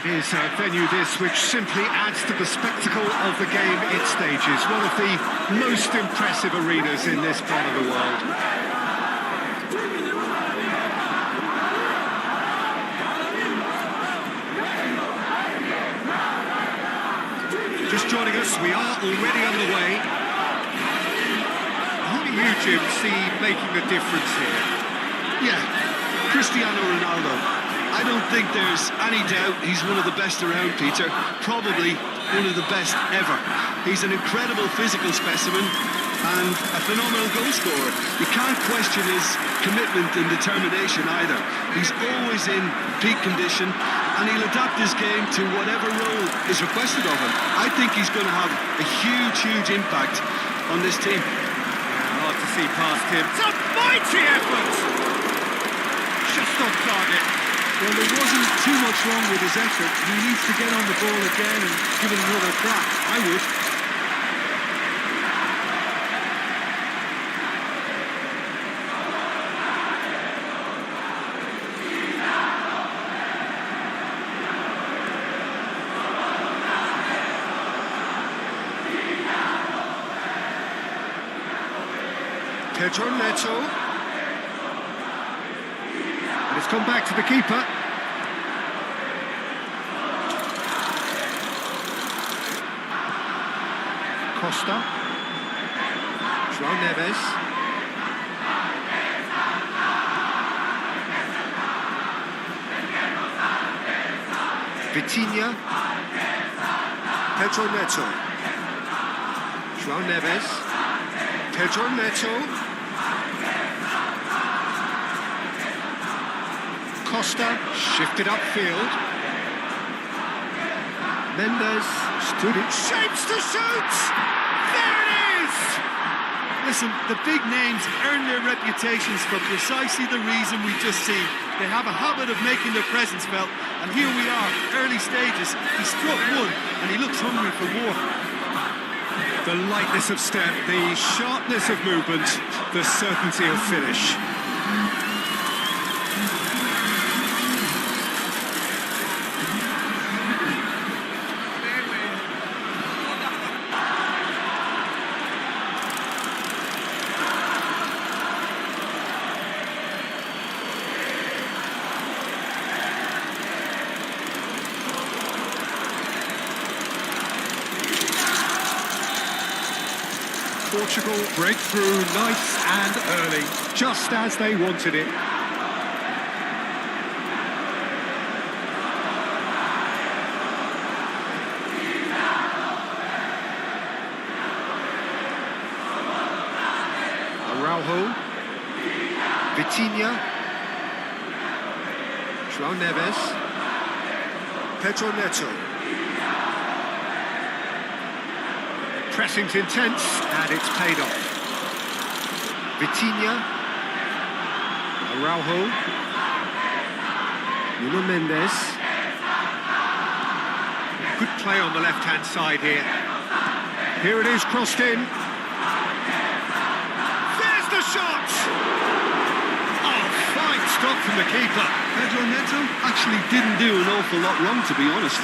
It is a venue this which simply adds to the spectacle of the game it stages. One of the most impressive arenas in this part of the world. Just joining us, we are already underway. Who do you, Jim, see making the difference here? Yeah, Cristiano Ronaldo. I don't think there's any doubt he's one of the best around, Peter. Probably one of the best ever. He's an incredible physical specimen and a phenomenal goal scorer. You can't question his commitment and determination either. He's always in peak condition and he'll adapt his game to whatever role is requested of him. I think he's going to have a huge impact on this team. Yeah, hard to see past him. It's a mighty effort! Just off target. Well, there wasn't too much wrong with his effort. He needs to get on the ball again and give it another crack. I would. Pedro Neto. And it's come back to the keeper. Costa. João Neves. Vitinha. Pedro Neto. João Neves. Pedro Neto. Costa shifted upfield. Mendes stood in shapes to shoot! There it is! Listen, the big names earn their reputations for precisely the reason we just seen. They have a habit of making their presence felt, and here we are, early stages. He struck one, and he looks hungry for more. The lightness of step, the sharpness of movement, the certainty of finish. Portugal break through nice and early, just as they wanted it. Araujo, Vitinha, João Neves, Pedro Neto. Pressing's intense, and it's paid off. Vitinha, Araujo, Nuno Mendes. Good play on the left-hand side here. Here it is, crossed in. There's the shot! Oh, fine stop from the keeper. Pedro Neto actually didn't do an awful lot wrong, to be honest.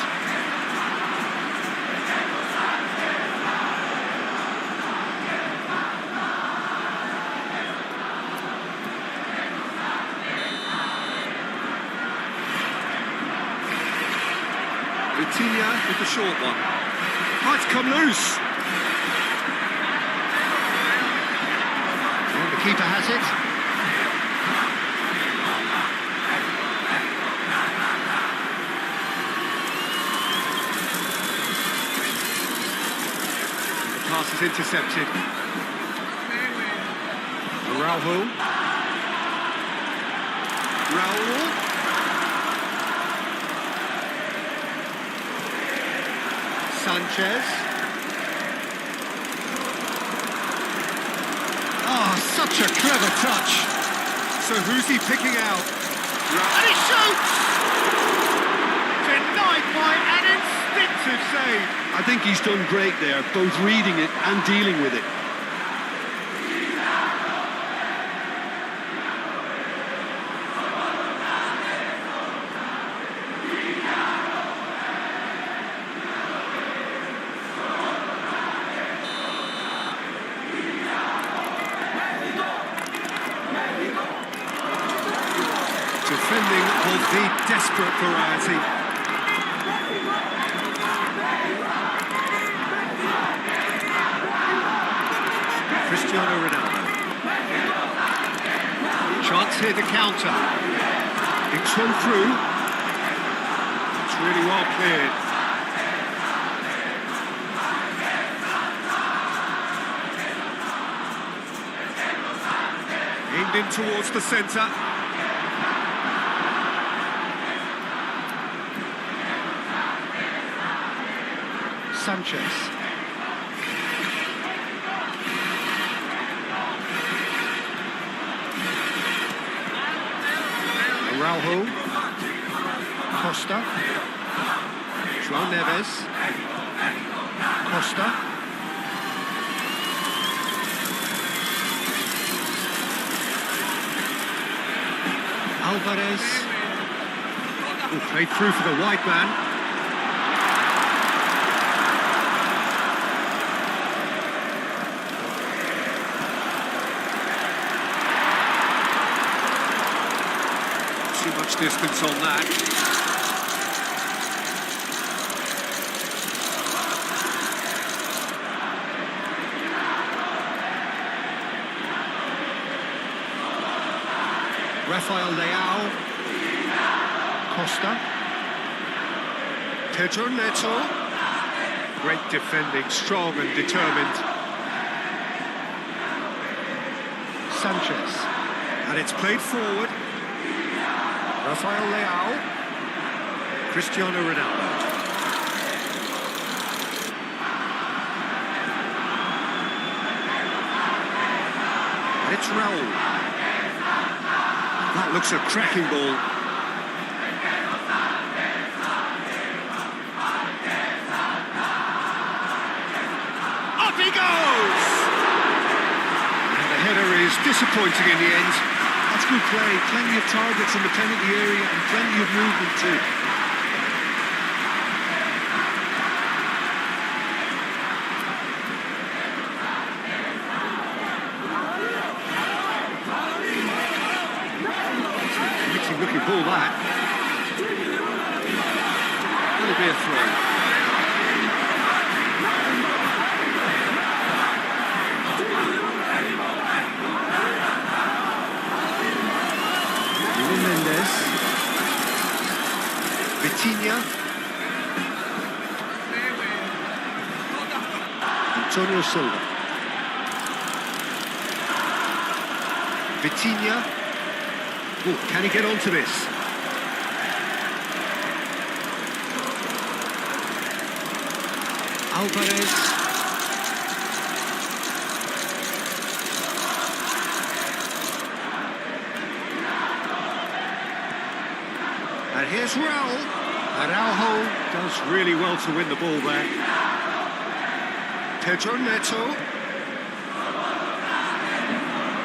Vitinha with the short one. Might come loose. And the keeper has it. And the pass is intercepted. Araujo. Raul. Sanchez. Oh, such a clever touch. So who's he picking out? And he shoots! Denied by an instinctive save. I think he's done great there, both reading it and dealing with it. desperate variety. Cristiano Ronaldo. Chance here to counter. It's one through. It's really well cleared. Aimed in towards the centre. Sanchez. Ronaldo. Costa. João Neves. Costa. Alvarez. Played through for the wide man. Too much distance on that. Rafael Leão. Costa. Pedro Neto. Great defending, strong and determined. Sanchez. And it's played forward. Rafael Leão. Cristiano Ronaldo. And it's Raul. That looks a cracking ball. Up he goes! And the header is disappointing in the end. That's good play. Plenty of targets in the penalty area and plenty of movement too. Looking ball that. That'll be a throw. Mendes. Vitinha. Antonio Silva. Vitinha. Ooh, can he get onto this? Alvarez. And here's Raul. Araujo does really well to win the ball there. Pedro Neto.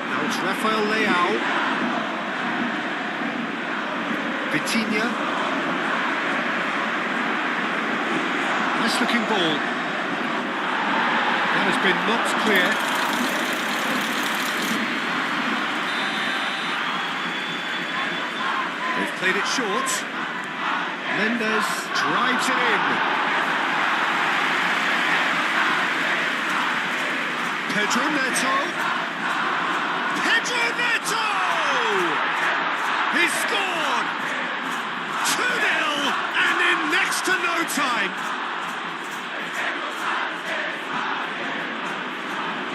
Now it's Rafael Leão. Vitinha. Nice looking ball. That has been knocked clear. They've played it short. Mendes drives it in. Pedro Neto. Pedro Neto! He's scored! 2-0 and in next to no time.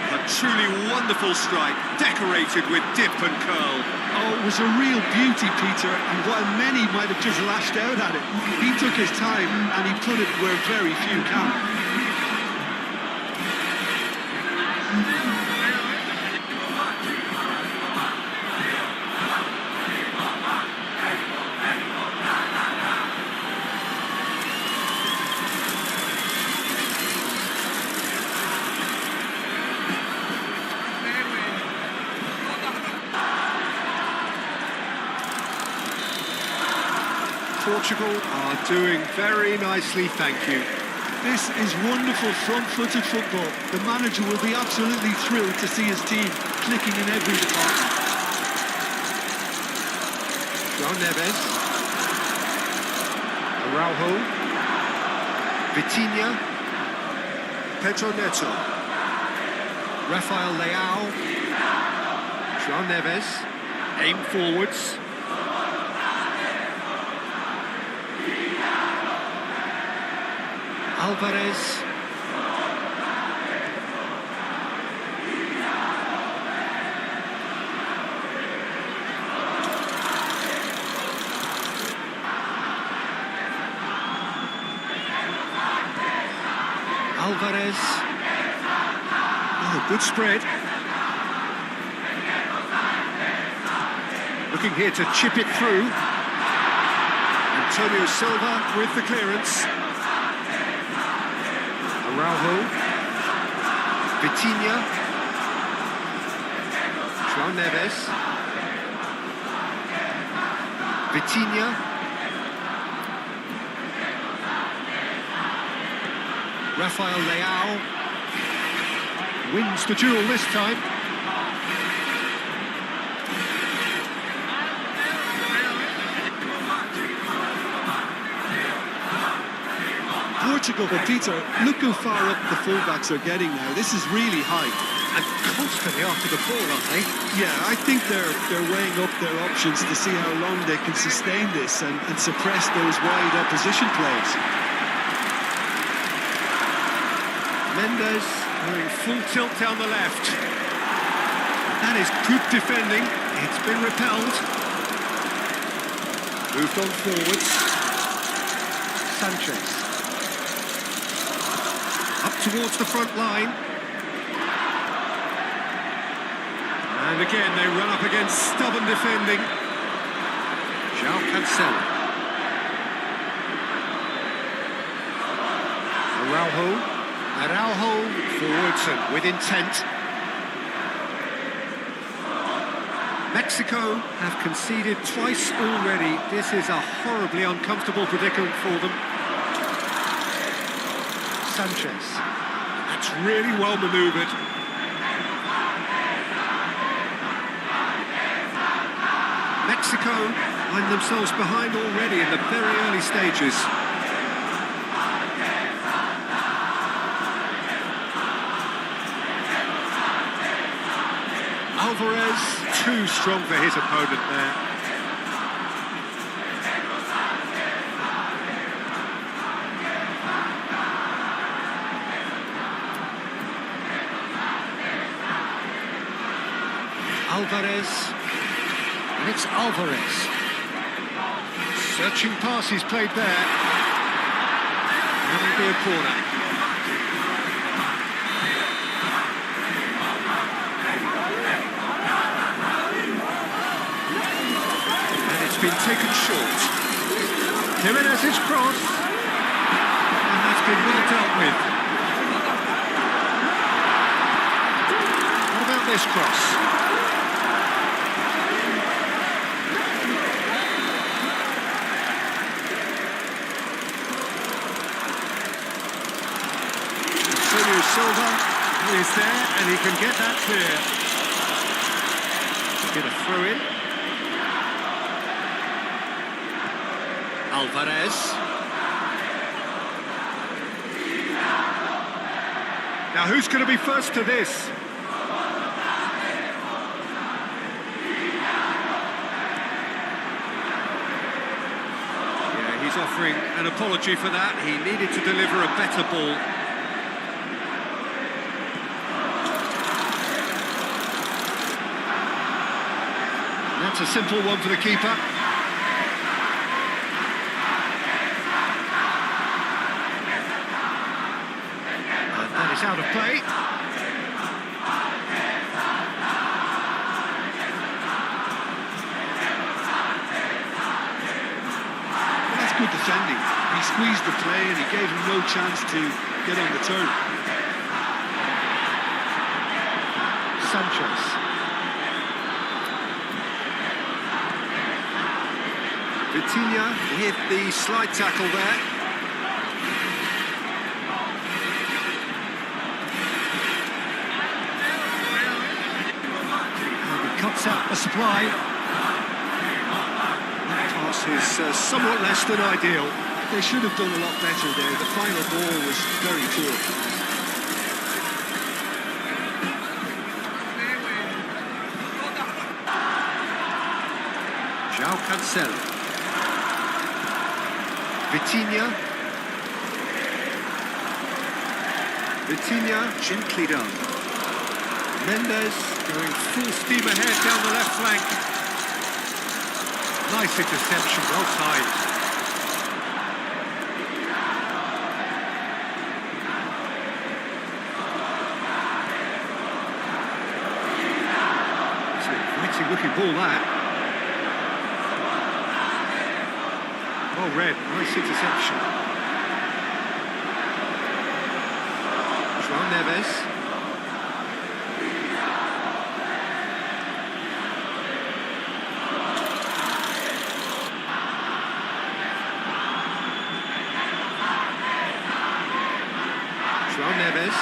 A truly wonderful strike, decorated with dip and curl. Oh, it was a real beauty, Peter, and while many might have just lashed out at it, he took his time and he put it where very few can. Portugal are doing very nicely, thank you. This is wonderful front-footed football. The manager will be absolutely thrilled to see his team clicking in every department. João Neves. Araujo. Vitinha. Pedro Neto. Rafael Leão. João Neves. Aim forwards. Alvarez. Alvarez. Oh, good spread. Looking here to chip it through. Antonio Silva with the clearance. Araujo. Vitinha. João Neves. Vitinha. Rafael Leão wins the duel this time. Portugal, but Peter, look how far up the fullbacks are getting now. This is really high. And constantly after the ball, aren't they? Yeah, I think they're weighing up their options to see how long they can sustain this and suppress those wide opposition plays. Mendes going full tilt down the left. That is good defending. It's been repelled. Moved on forwards. Sanchez. Up towards the front line. And again they run up against stubborn defending. João Cancelo. Araujo forwards and with intent. Mexico have conceded twice already. This is a horribly uncomfortable predicament for them. Sanchez. That's really well manoeuvred. Mexico find themselves behind already in the very early stages. Alvarez, too strong for his opponent there. Alvarez, and it's Alvarez. Searching pass he's played there. That'll be a corner. Been taken short. Jimenez's cross, and that's been well dealt with. What about this cross? Antonio Silva is there, and he can get that clear. Get a throw in. Alvarez. Now who's going to be first to this? Yeah, he's offering an apology for that. He needed to deliver a better ball. That's a simple one for the keeper. It's out of play. Well, that's good defending. He squeezed the play and he gave him no chance to get on the turn. Sanchez. Vitinha hit the slide tackle there. Cuts out the supply. That pass is somewhat less than ideal. They should have done a lot better there. The final ball was very poor. João Cancelo. Vitinha. Vitinha gently done. Mendes going full steam ahead down the left flank. Nice interception, well timed. It's an inviting looking ball, that. Well read, nice interception. João Neves. João Neves.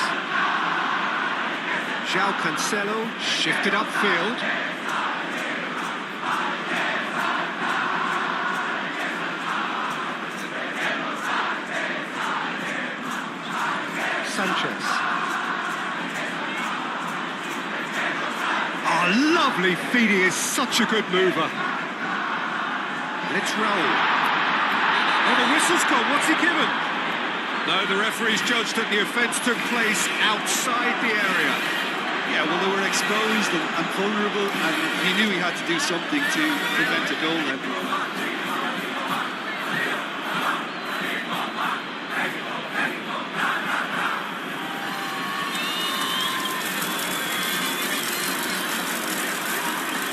João Cancelo shifted upfield. Sanchez. Oh, lovely feed, he is such a good mover. Let's roll. Oh, the whistle's gone, what's he given? No, the referee's judged that the offence took place outside the area. Yeah, well, they were exposed and vulnerable, and he knew he had to do something to prevent a goal then.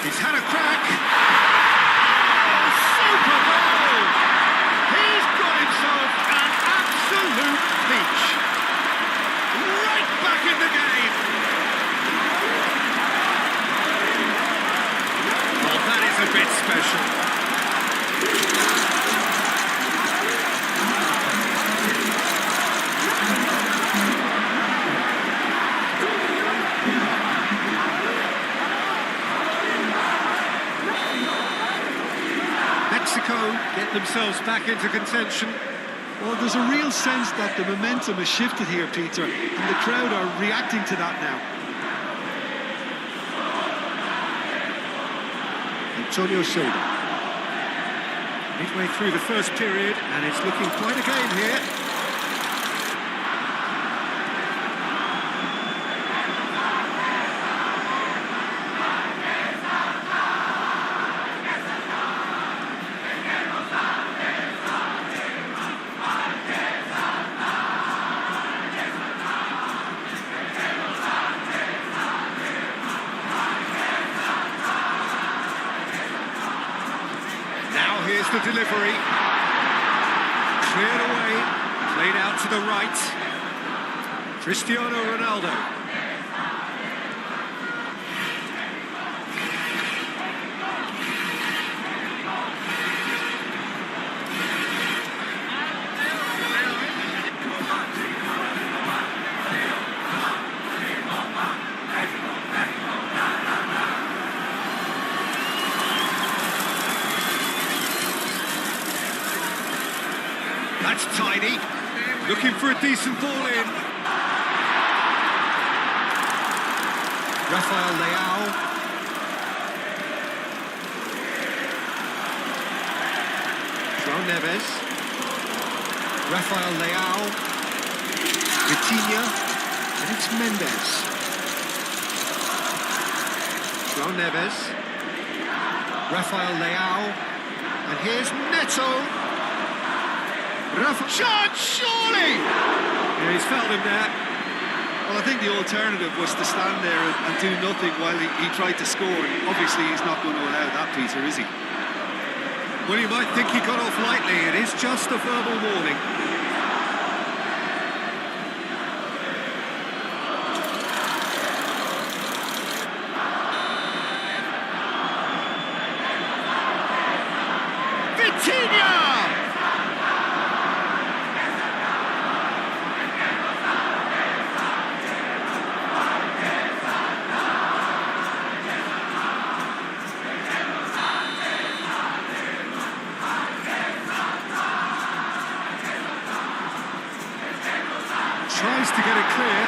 He's had a crack. Oh, super goal! He's got himself an absolute peach. Right back in the game. Well, that is a bit special. Mexico get themselves back into contention. Well, there's a real sense that the momentum has shifted here, Peter, and the crowd are reacting to that now. Antonio Silva. Midway through the first period, and it's looking quite a game here. Here's the delivery. Cleared away, played out to the right. Cristiano Ronaldo. That's tidy. Looking for a decent ball in. Rafael Leão. João Neves. Rafael Leão. Vitinha. And it's Mendes. João Neves. Rafael Leão. And here's Neto. Rafa, shot, surely! Yeah, he's fouled him there. Well, I think the alternative was to stand there and do nothing while he tried to score. And obviously, he's not going to allow that, Peter, is he? Well, you might think he got off lightly. It is just a verbal warning. Vitinha! Tries to get it clear.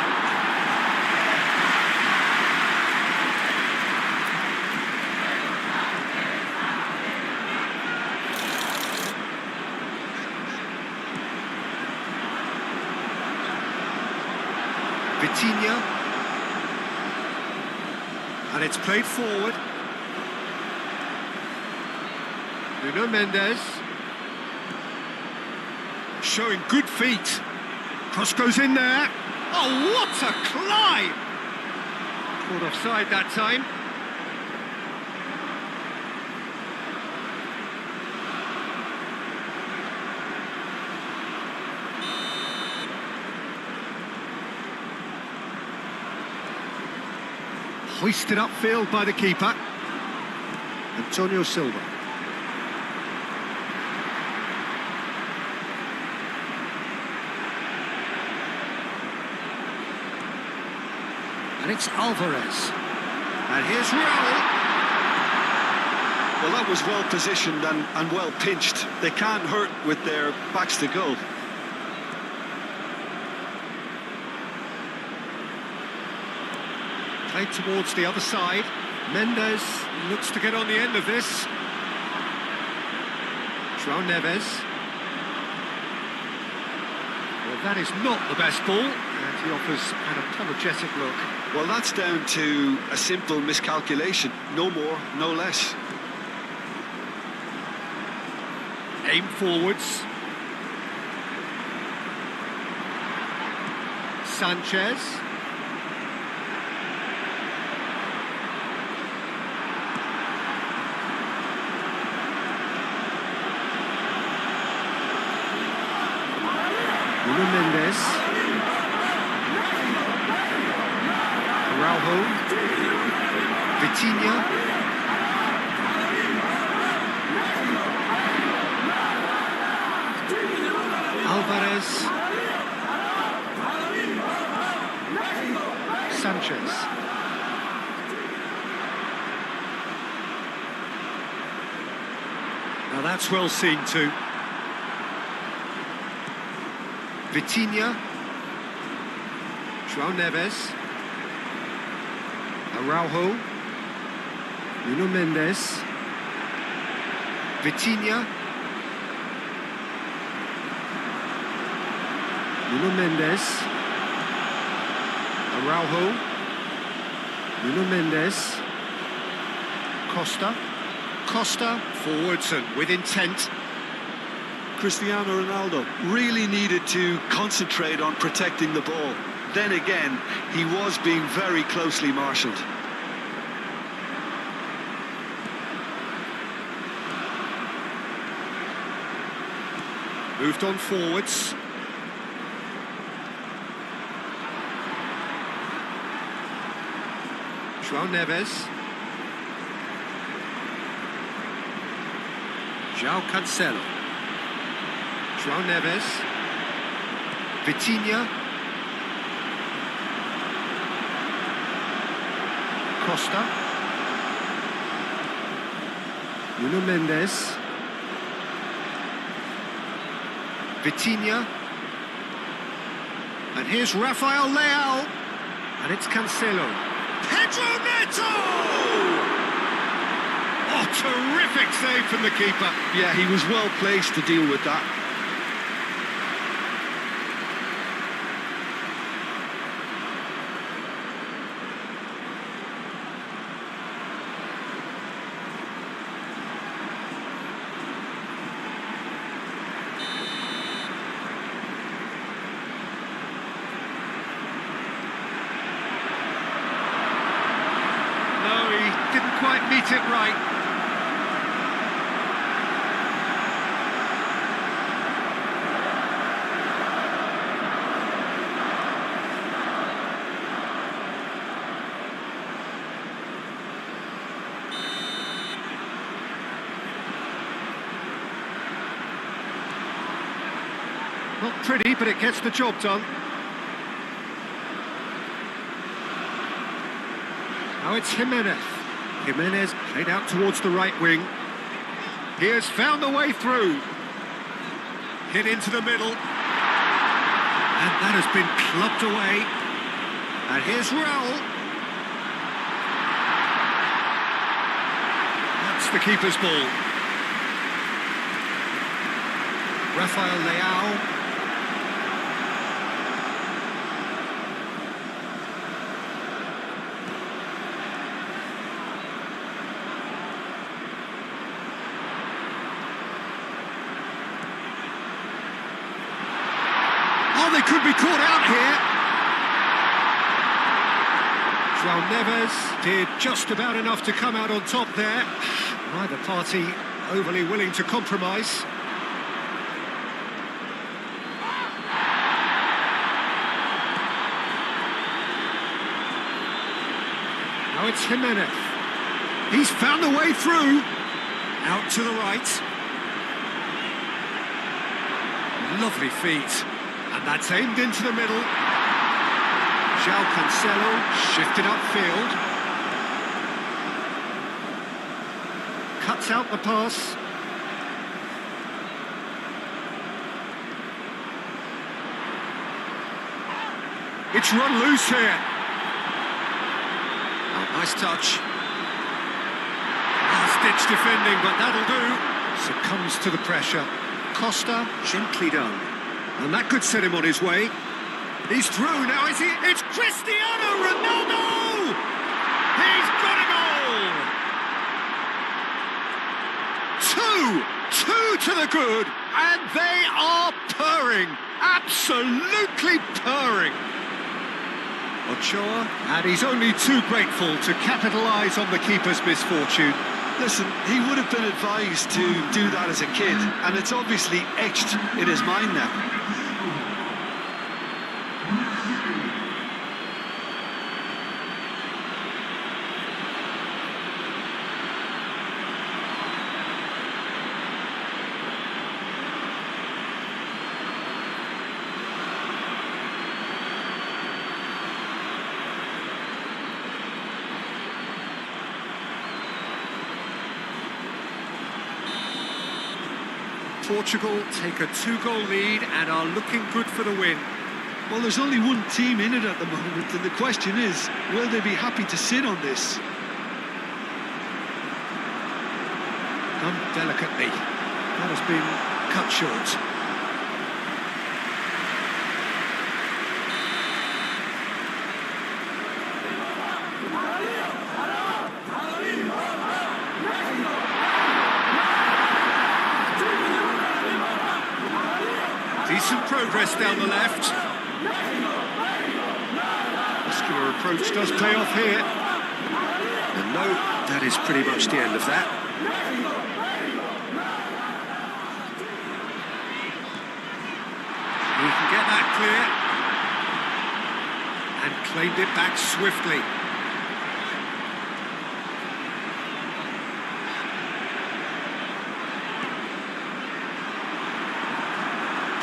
Vitinha, and it's played forward. Nuno Mendes, showing good feet. Cross goes in there. Oh, what a climb! Caught offside that time. Hoisted upfield by the keeper, Antonio Silva. And it's Alvarez. And here's Raul. Well, that was well positioned and well pinched. They can't hurt with their backs to goal. Played towards the other side. Mendes looks to get on the end of this. João Neves. Well, that is not the best ball, and he offers an apologetic look. Well, that's down to a simple miscalculation. No more, no less. Aim forwards. Sanchez. Nuno Mendes. Araujo. Vitinha. Alvarez. Sanchez. Now that's well seen too. Vitinha, João Neves, Araujo, Nuno Mendes, Vitinha, Nuno Mendes, Araujo, Nuno Mendes, Costa, forwards and with intent. Cristiano Ronaldo really needed to concentrate on protecting the ball. Then again, he was being very closely marshalled. Moved on forwards. João Neves. João Cancelo. João Neves, Vitinha, Costa, Nuno Mendes, Vitinha, and here's Rafael Leão, and it's Cancelo. Pedro Neto! Oh, terrific save from the keeper. Yeah, he was well placed to deal with that. Didn't quite meet it right. Not pretty, but it gets the job done. Now it's Jimenez. Jimenez played out towards the right wing. He has found the way through. Hit into the middle. And that has been clubbed away. And here's Raul. That's the keeper's ball. Leão. Oh, they could be caught out here. João Neves did just about enough to come out on top there. Neither party overly willing to compromise. Now it's Jimenez. He's found the way through. Out to the right. Lovely feet. And that's aimed into the middle. João Cancelo shifted upfield. Cuts out the pass. It's run loose here. Oh, nice touch. Last-ditch defending, but that'll do. Succumbs to the pressure. Costa, gently done. And that could set him on his way. He's through now, is he? It's Cristiano Ronaldo! He's got a goal! Two to the good, and they are purring. Absolutely purring. Ochoa, and he's only too grateful to capitalise on the keeper's misfortune. Listen, he would have been advised to do that as a kid, and it's obviously etched in his mind now. Portugal take a 2-goal lead and are looking good for the win. Well, there's only one team in it at the moment, and the question is, will they be happy to sit on this? Done delicately. That has been cut short. Decent progress down the left. Muscular approach does pay off here. And no, that is pretty much the end of that. He can get that clear. And claimed it back swiftly.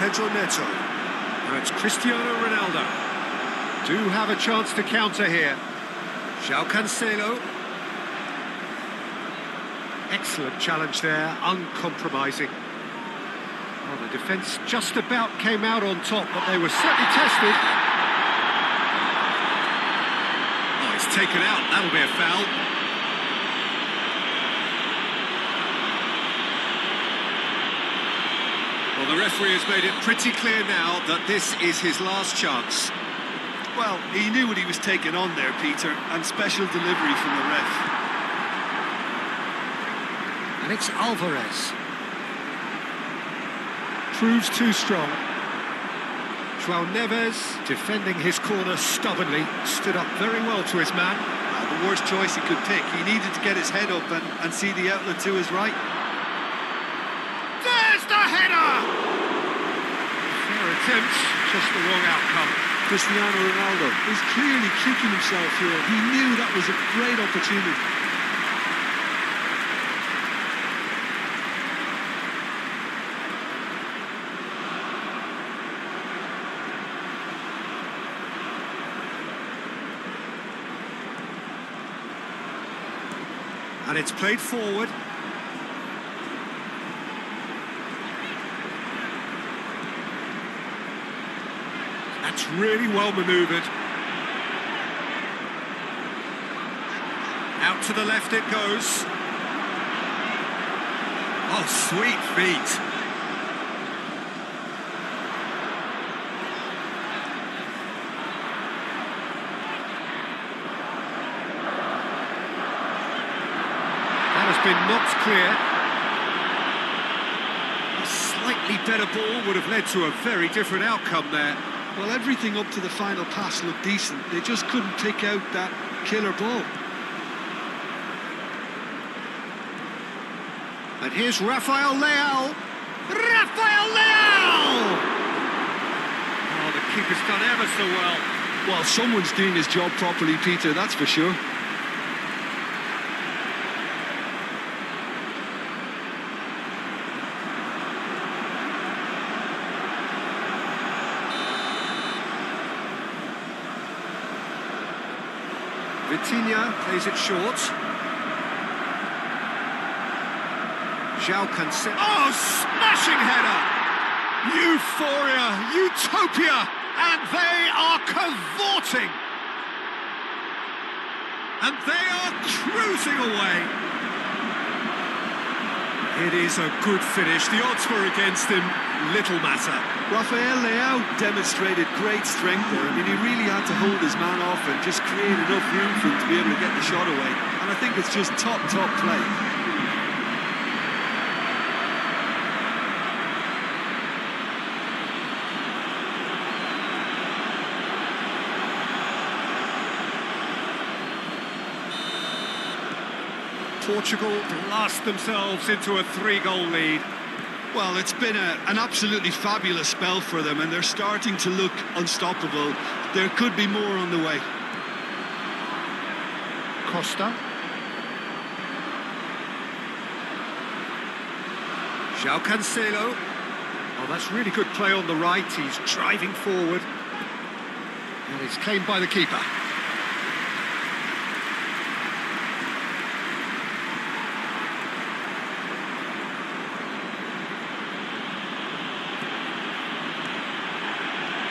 Pedro Neto. Now it's Cristiano Ronaldo. Do have a chance to counter here. João Cancelo. Excellent challenge there, uncompromising. Well, the defence just about came out on top, but they were certainly tested. Oh, it's taken out. That'll be a foul. Well, the referee has made it pretty clear now that this is his last chance. Well, he knew what he was taking on there, Peter, and special delivery from the ref. And it's Alvarez. Proves too strong. João Neves, defending his corner stubbornly, stood up very well to his man. The worst choice he could pick. He needed to get his head up and see the outlet to his right. There's the header! Fair attempt, just the wrong outcome. Cristiano Ronaldo is clearly kicking himself here. He knew that was a great opportunity. And it's played forward. That's really well manoeuvred. Out to the left it goes. Oh, sweet feet. That has been knocked clear. A slightly better ball would have led to a very different outcome there. Well, everything up to the final pass looked decent. They just couldn't pick out that killer ball. And here's Rafael Leão. Rafael Leão! Oh, the keeper's done ever so well. Well, someone's doing his job properly, Peter, that's for sure. Vitinha plays it short. João Cancelo. Oh, smashing header! Euphoria, utopia, and they are cavorting. And they are cruising away. It is a good finish. The odds were against him. Little matter. Rafael Leão demonstrated great strength there. I mean, he really had to hold his man off and just create enough room for him to be able to get the shot away. And I think it's just top play. Portugal blast themselves into a 3-goal lead. Well, it's been an absolutely fabulous spell for them, and they're starting to look unstoppable. There could be more on the way. Costa. João Cancelo. Oh, that's really good play on the right. He's driving forward. And it's claimed by the keeper.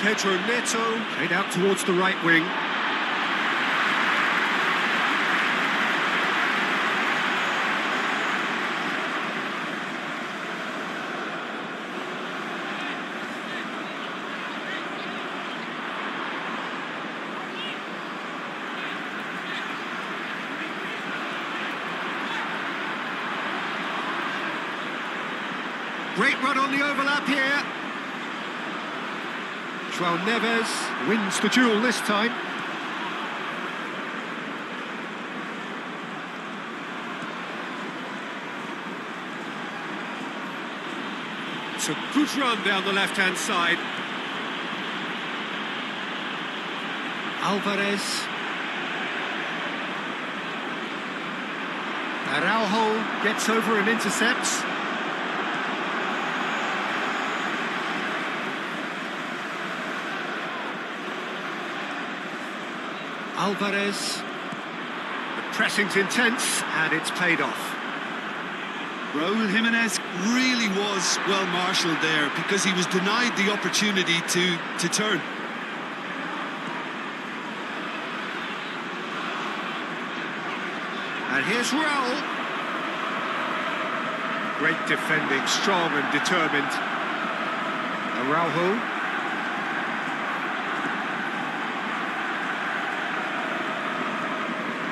Pedro Neto, played out towards the right wing. Great run on the overlap here. João Neves wins the duel this time. It's a good run down the left-hand side. Alvarez. Araujo gets over and intercepts. Alvarez. The pressing's intense and it's paid off. Raúl Jiménez really was well marshalled there because he was denied the opportunity to turn. And here's Raúl. Great defending, strong and determined. Araujo.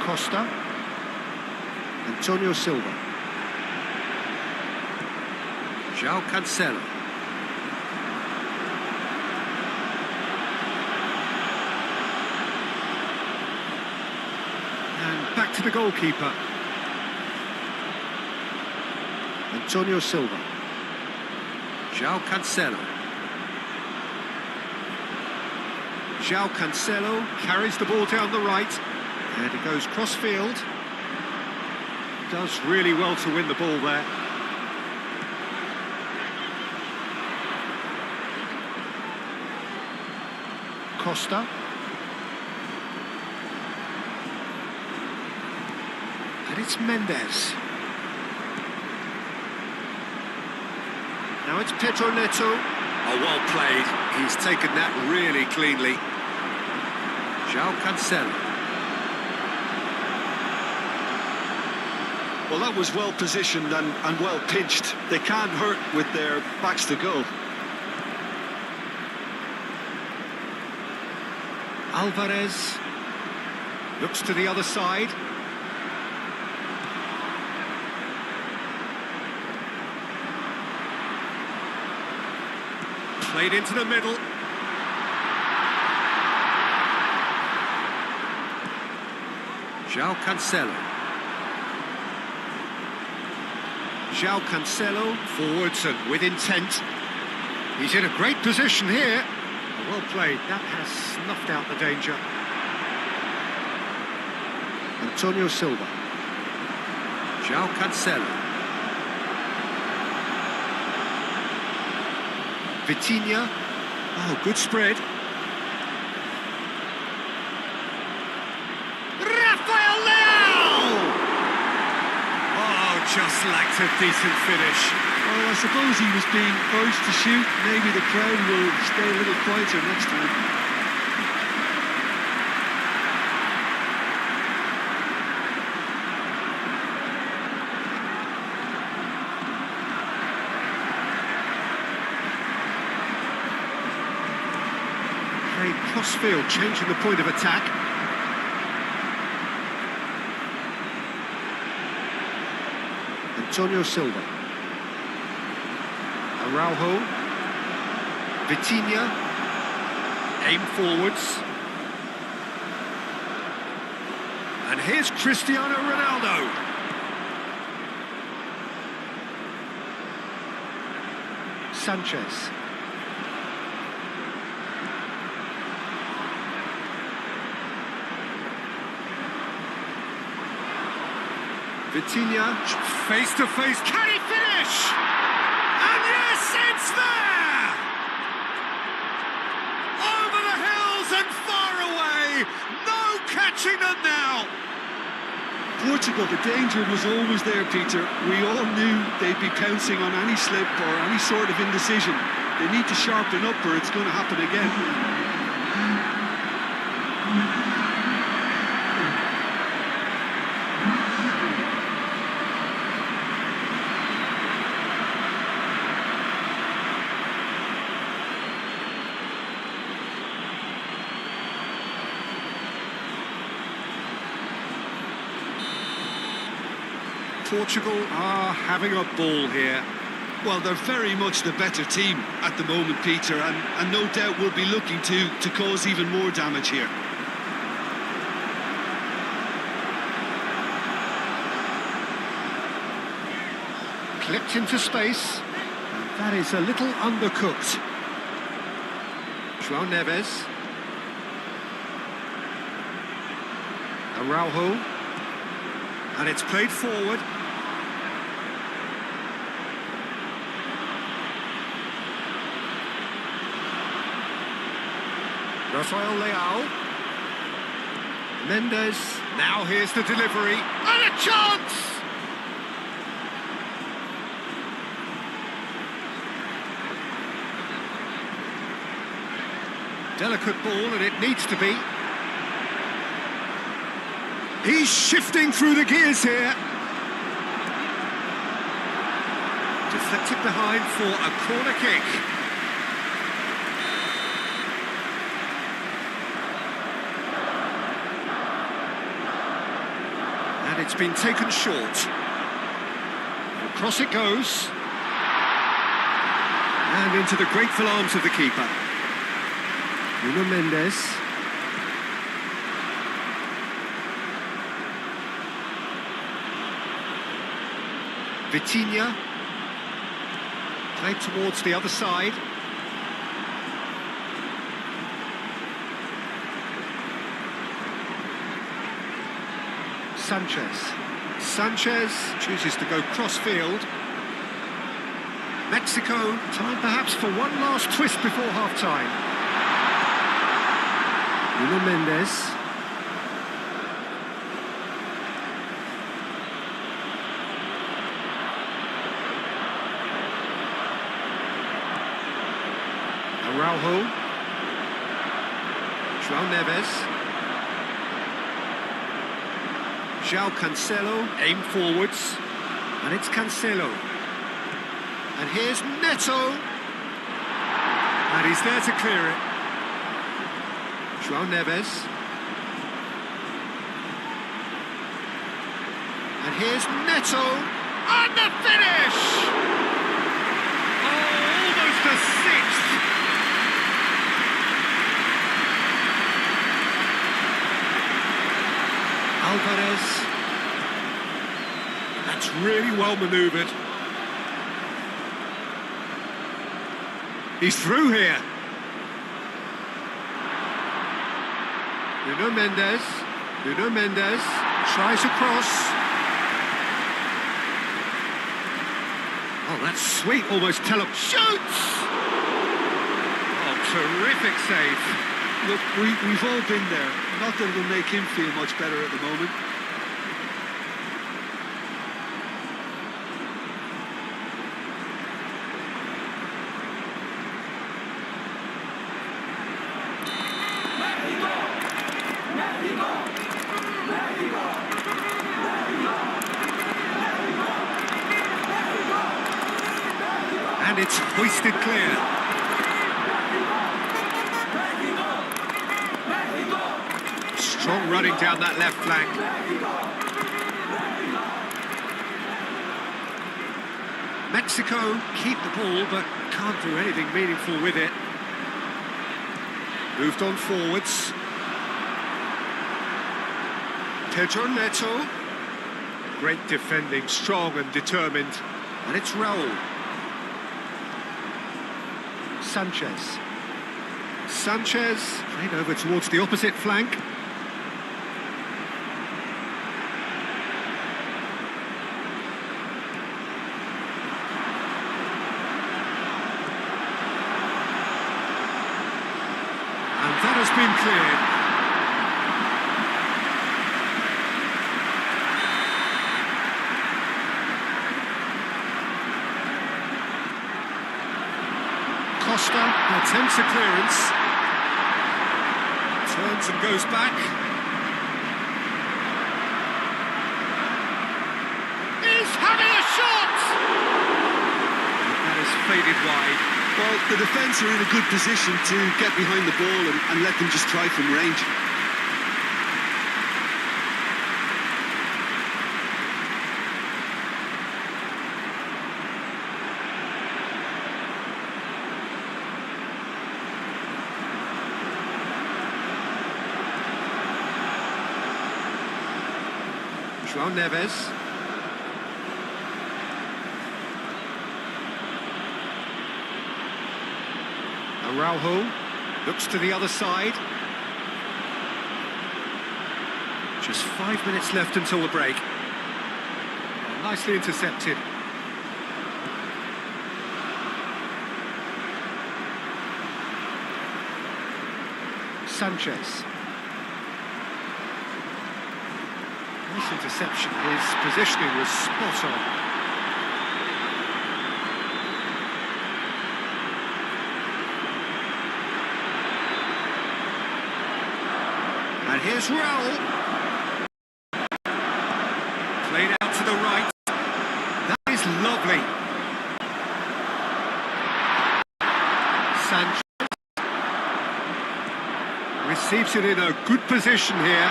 Costa. Antonio Silva. João Cancelo. And back to the goalkeeper. Antonio Silva. João Cancelo. João Cancelo carries the ball down the right. And it goes cross-field. Does really well to win the ball there. Costa. And it's Mendes. Now it's Pedro Neto. Oh, well played. He's taken that really cleanly. João Cancelo. Well, that was well positioned and well pitched. They can't hurt with their backs to goal. Alvarez looks to the other side. Played into the middle. João Cancelo. João Cancelo forwards and with intent. He's in a great position here. Well played. That has snuffed out the danger. Antonio Silva. João Cancelo. Vitinha. Oh, good spread. Rafael Leão! Oh, just lacked a decent finish. Well, I suppose he was being urged to shoot. Maybe the crowd will stay a little quieter next time. Crossfield changing the point of attack. Antonio Silva. Araujo. Vitinha. Aim forwards. And here's Cristiano Ronaldo. Sanchez. Vitinha, face-to-face, can he finish? And yes, it's there! Over the hills and far away, no catching them now! Portugal, the danger was always there, Peter. We all knew they'd be pouncing on any slip or any sort of indecision. They need to sharpen up or it's going to happen again. Portugal are having a ball here. Well, they're very much the better team at the moment, Peter, and no doubt will be looking to cause even more damage here. Clipped into space. And that is a little undercooked. João Neves. Araujo. And it's played forward. Rafael Leão. Mendes. Now here's the delivery. And a chance! Delicate ball, and it needs to be. He's shifting through the gears here. Deflected behind for a corner kick. And it's been taken short. Across it goes. And into the grateful arms of the keeper. Nuno Mendes. Vitinha. Played towards the other side. Sanchez chooses to go cross-field. Mexico, time perhaps for one last twist before half-time. Nuno Mendes. Araujo. João Neves. João Cancelo, aim forwards. And it's Cancelo. And here's Neto. And he's there to clear it. João Neves. And here's Neto. And the finish! Oh, almost a sixth. Alvarez. That's really well manoeuvred. He's through here. Nuno Mendes. Nuno Mendes tries a cross. Oh, that's sweet, almost shoots! Oh, terrific save. Look, we've all been there. Not that it'll make him feel much better at the moment. And it's hoisted clear. Strong running down that left flank. Mexico keep the ball, but can't do anything meaningful with it. Moved on forwards. Pedro Neto. Great defending, strong and determined. And it's Raul. Sanchez. Sanchez played over towards the opposite flank. And that has been cleared. Costa attempts a clearance. Turns and goes back. He's having a shot! That has faded wide. Well, the defence are in a good position to get behind the ball and let them just try from range. João Neves. Araujo looks to the other side. Just 5 minutes left until the break. Nicely intercepted. Sanchez. Nice interception. His positioning was spot on. And here's Raul. Played out to the right. That is lovely. Sanchez receives it in a good position here.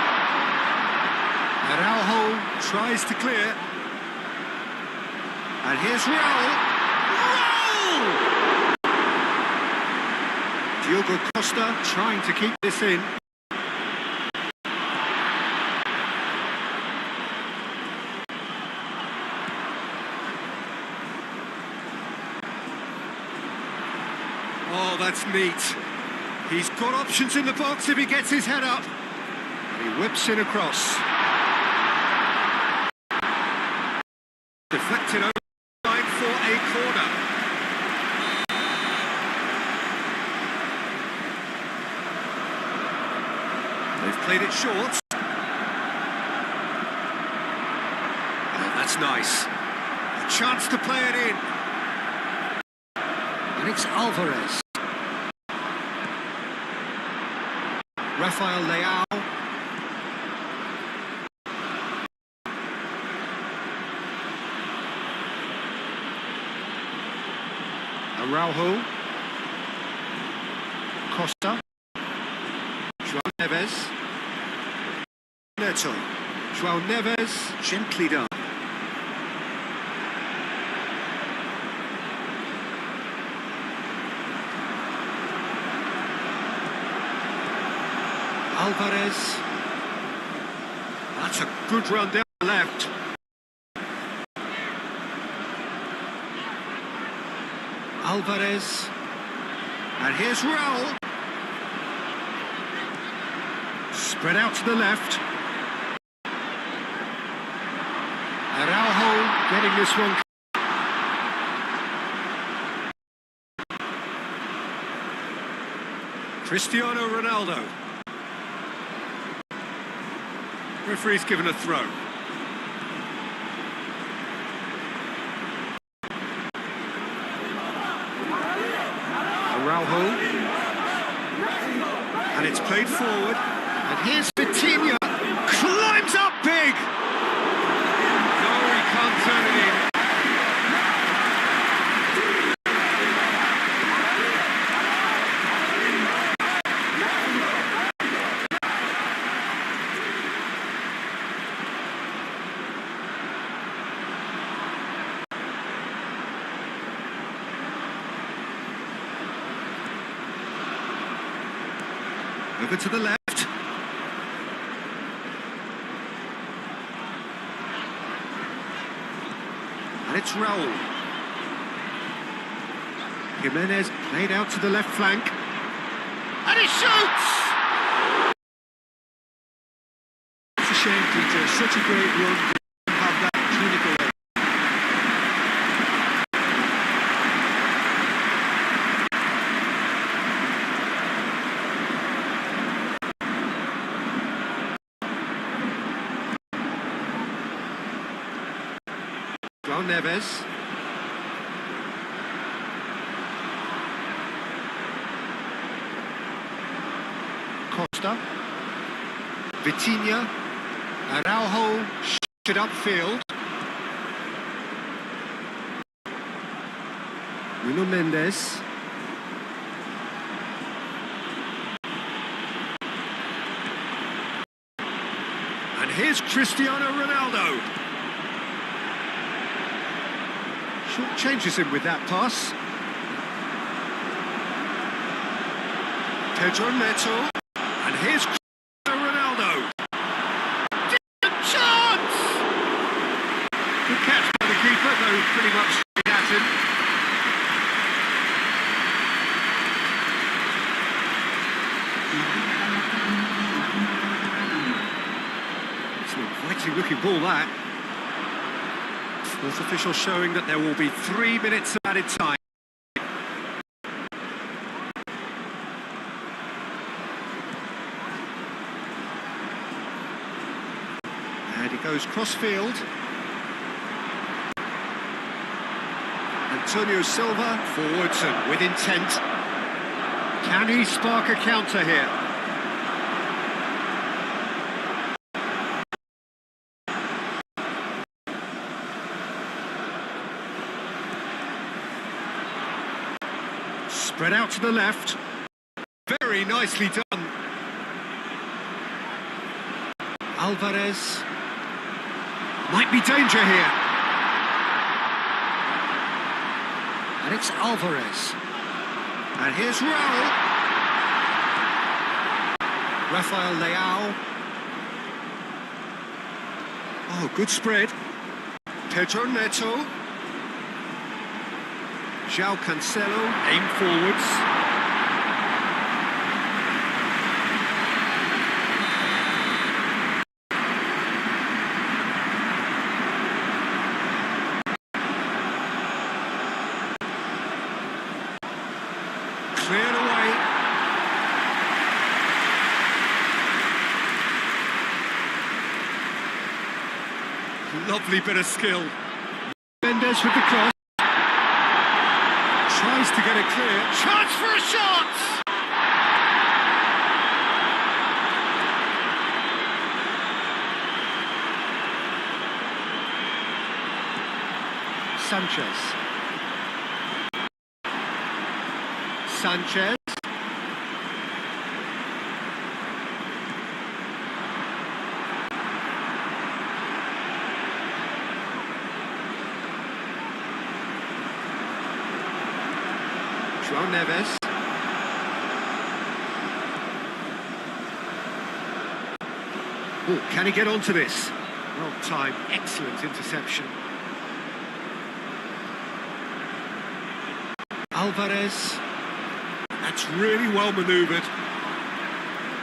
Araujo tries to clear. And here's Raul. Raul! Diogo Costa trying to keep this in. Oh, that's neat. He's got options in the box if he gets his head up. He whips in across. Deflected over the line for a corner. They've played it short. Oh, that's nice. A chance to play it in. And it's Alvarez. Rafael Leão. Araujo. Costa. João Neves. Neto. João Neves, gently done. Alvarez. That's a good run down the left. Alvarez. And here's Raul. Spread out to the left. Araujo getting this one. Cristiano Ronaldo. Referee's given a throw. Araujo. And it's played forward. And here's Vitinha. Climbs up big. No, he can't turn it in. Over to the left. And it's Raul. Jimenez played out to the left flank. And he shoots! It's a shame, Peter. Such a great run. Have that clinical edge. João Neves. Costa. Vitinha. Araujo. Shot upfield. Nuno Mendes. And here's Cristiano Ronaldo. Short changes him with that pass. Pedro Neto. And here's Cristiano Ronaldo. Decent chance! Good catch by the keeper, though pretty much straight at him. It's an inviting looking ball, that. Fourth official showing that there will be 3 minutes of added time. And he goes cross-field. Antonio Silva forwards and with intent. Can he spark a counter here? Spread out to the left. Very nicely done. Alvarez. Might be danger here. And it's Alvarez. And here's Raul. Rafael Leão. Oh, good spread. Pedro Neto. João Cancelo, aim forwards. Cleared away. Lovely bit of skill. Mendes with the cross. Tries to get it clear. Chance for a shot! Sanchez. Sanchez. João Neves. Oh, can he get onto this? Well timed, excellent interception. Alvarez. That's really well manoeuvred.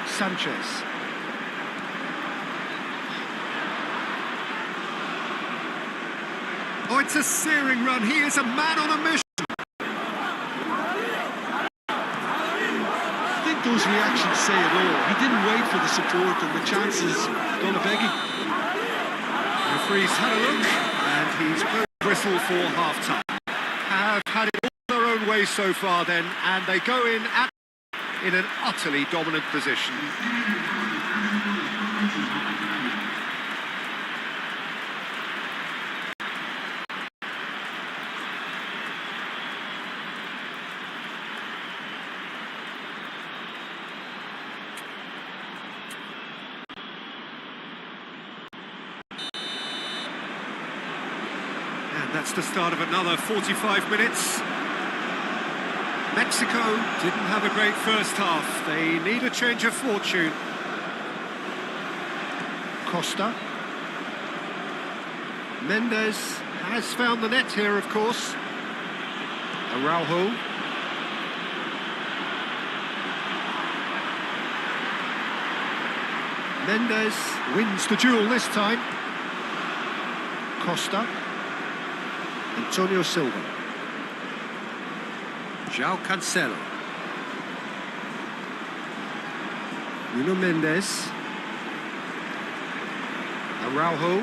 Sanchez. Oh, it's a searing run. He is a man on a mission. I think those reactions say it all. He didn't wait for the support and the chances gone a begging. Referee's had a look and he's blown the whistle for half-time. Have had it all their own way so far then, and they go in an utterly dominant position. And that's the start of another 45 minutes. Mexico didn't have a great first half. They need a change of fortune. Costa. Mendes has found the net here, of course. Araujo. Mendes wins the duel this time. Costa. Antonio Silva. João Cancelo. Nuno Mendes. Araujo.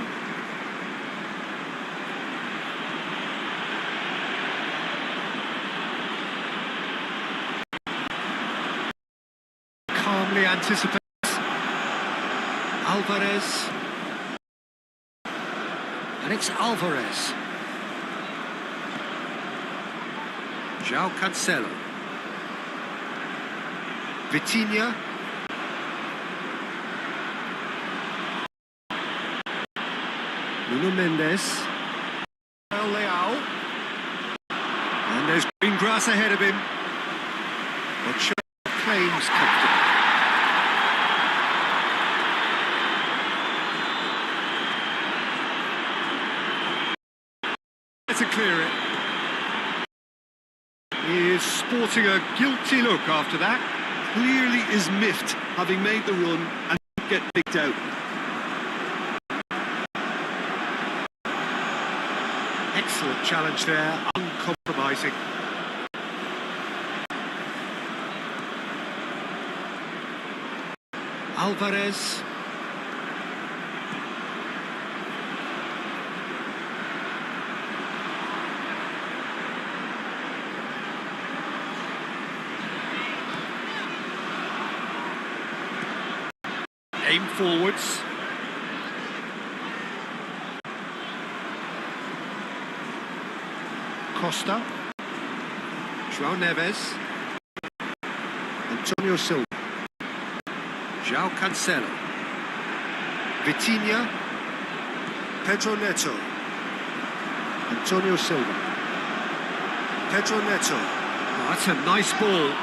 Calmly anticipates. Alvarez. And it's Alvarez. João Cancelo. Vitinha. Nuno Mendes. Leão. And there's green grass ahead of him. Ochoa claims comfortable. To clear it. He is sporting a guilty look after that. Clearly is miffed, having made the run and get picked out. Excellent challenge there, uncompromising. Alvarez. Aim forwards. Costa. João Neves. Antonio Silva. João Cancelo. Vitinha. Pedro Neto. Antonio Silva. Pedro Neto. Oh, that's a nice ball.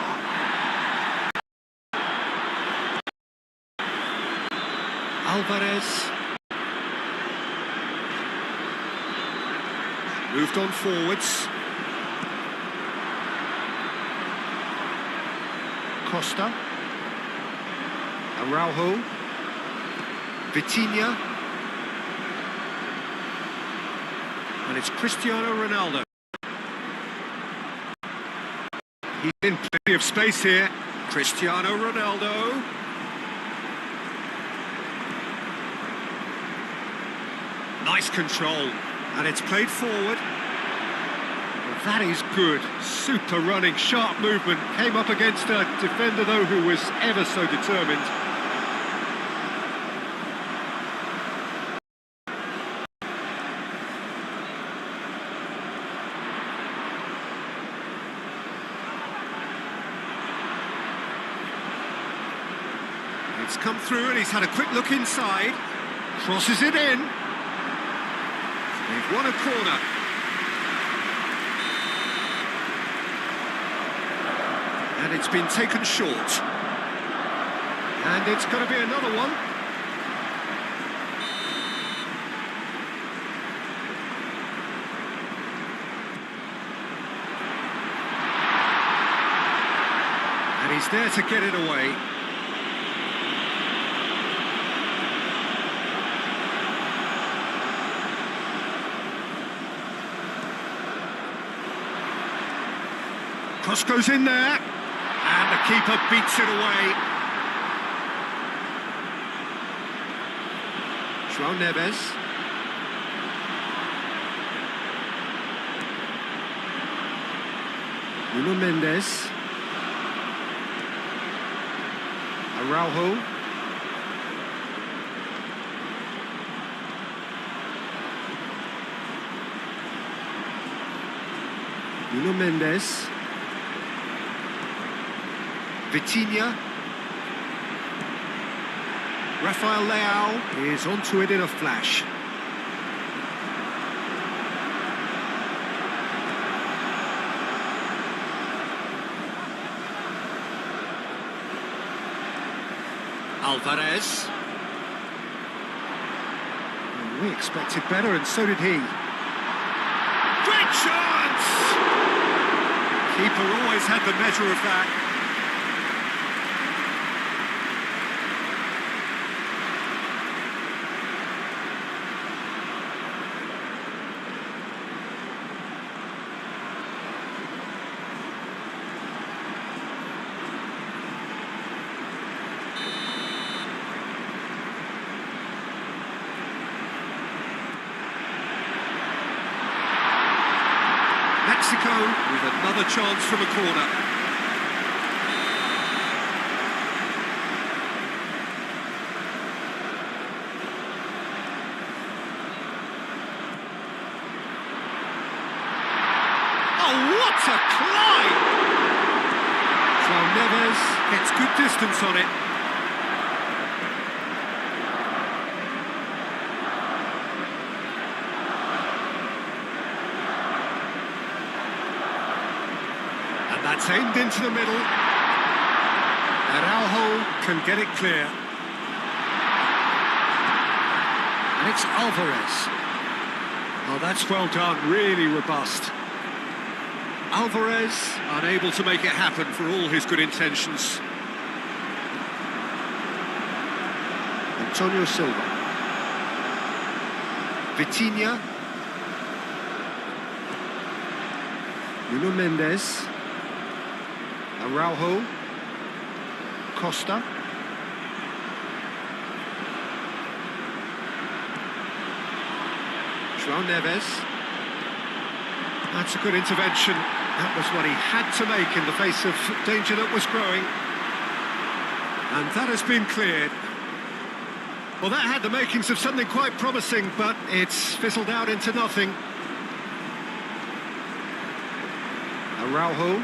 Alvarez. Moved on forwards. Costa. Araujo. Vitinha. And it's Cristiano Ronaldo. He's in plenty of space here. Cristiano Ronaldo. Nice control, and it's played forward. Well, that is good. Super running, sharp movement. Came up against a defender, though, who was ever so determined. It's come through and he's had a quick look inside. Crosses it in. They've won a corner. And it's been taken short. And it's going to be another one. And he's there to get it away. Cross goes in there. And the keeper beats it away. João Neves. Nuno Mendes. Araujo. Nuno Mendes. Vitinha. Rafael Leão is onto it in a flash. Alvarez. We expected better, and so did he. Great chance! Keeper always had the measure of that. Mexico with another chance from a corner. Oh, what a climb! João Neves gets good distance on it. That's aimed into the middle. Araujo can get it clear. And it's Alvarez. Oh, that's well done, really robust. Alvarez unable to make it happen for all his good intentions. Antonio Silva. Vitinha. Nuno Mendes. Araujo, Costa, João Neves. That's a good intervention. That was what he had to make in the face of danger that was growing. And that has been cleared. Well, that had the makings of something quite promising, but it's fizzled out into nothing. Araujo.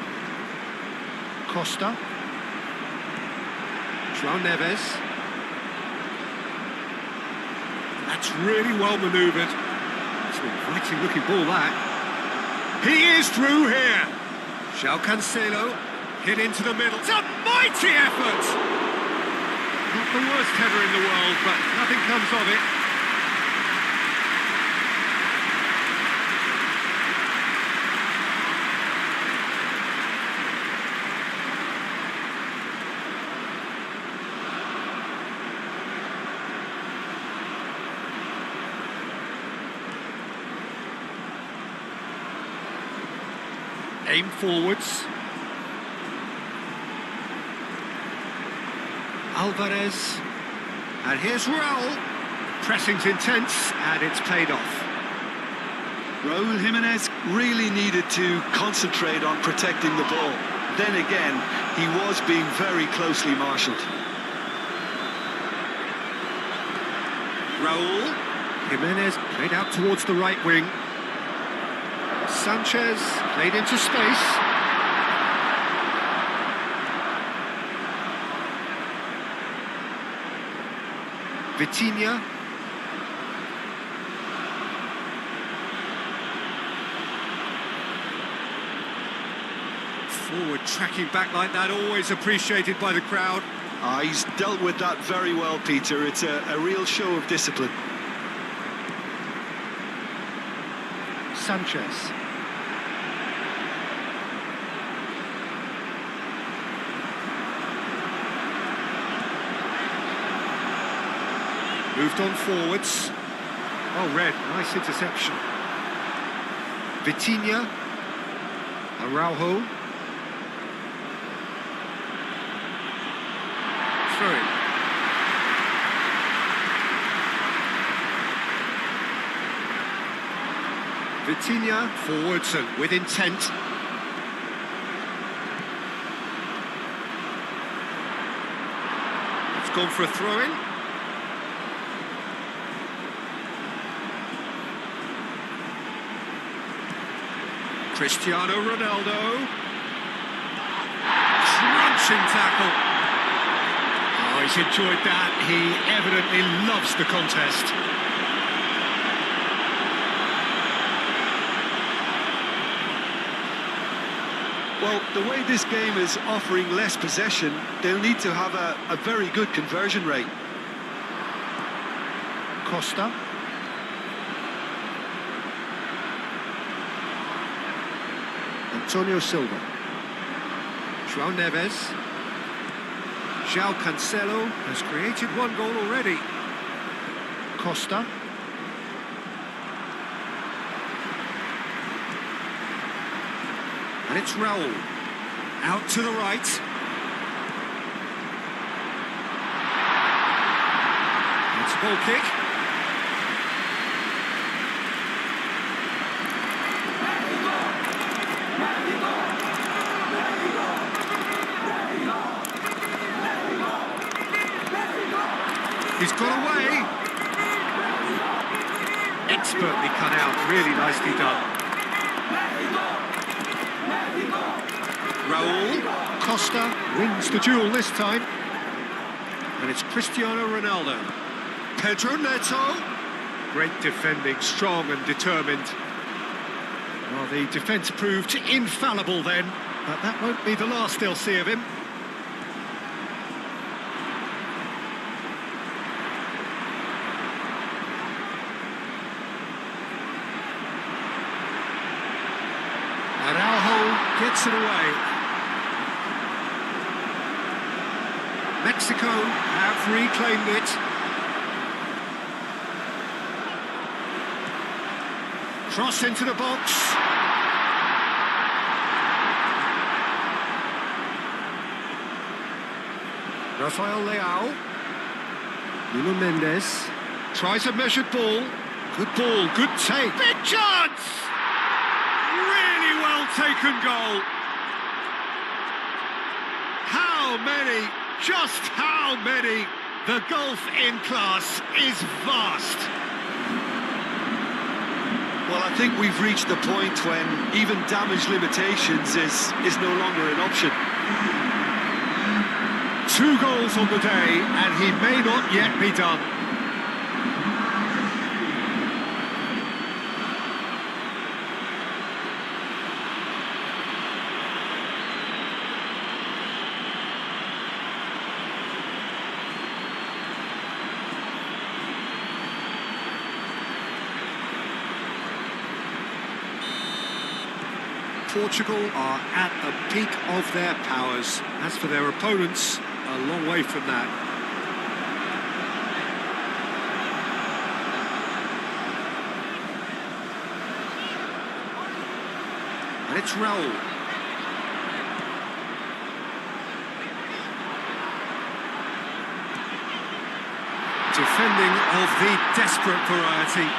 Costa, João Neves. That's really well manoeuvred. It's an inviting looking ball, that. He is through here. João Cancelo hit into the middle. It's a mighty effort. Not the worst header in the world, but nothing comes of it. Aim forwards. Alvarez. And here's Raul. Pressing's intense, and it's paid off. Raul Jimenez really needed to concentrate on protecting the ball. Then again, he was being very closely marshalled. Raul. Jimenez played out towards the right wing. Sanchez played into space. Vitinha. Forward tracking back like that, always appreciated by the crowd. He's dealt with that very well, Peter. It's a real show of discipline. Sanchez. Moved on forwards. Oh, Red, nice interception. Vitinha. Araujo. Through it. Vitinha forwards and with intent. It's gone for a throw-in. Cristiano Ronaldo. Crunching tackle. Oh, he's enjoyed that. He evidently loves the contest. Well, the way this game is offering less possession, they'll need to have a very good conversion rate. Costa. Antonio Silva. João Neves. João Cancelo has created one goal already. Costa. And it's Raul. Out to the right. It's a goal kick. He's got away. Expertly cut out, really nicely done. Raul. Costa wins the duel this time. And it's Cristiano Ronaldo. Pedro Neto. Great defending, strong and determined. Well, the defence proved infallible then, but that won't be the last they'll see of him. Araujo gets it away. Mexico have reclaimed it. Cross into the box. Rafael Leão. Nuno Mendes tries a measured ball. Good ball, good take. Big chance! Really well taken goal. How many? Just how many? The gulf in class is vast. Well, I think we've reached the point when even damage limitations is no longer an option. 2 goals on the day, and he may not yet be done. Portugal are at the peak of their powers. As for their opponents, a long way from that. And it's Raul. Defending of the desperate variety.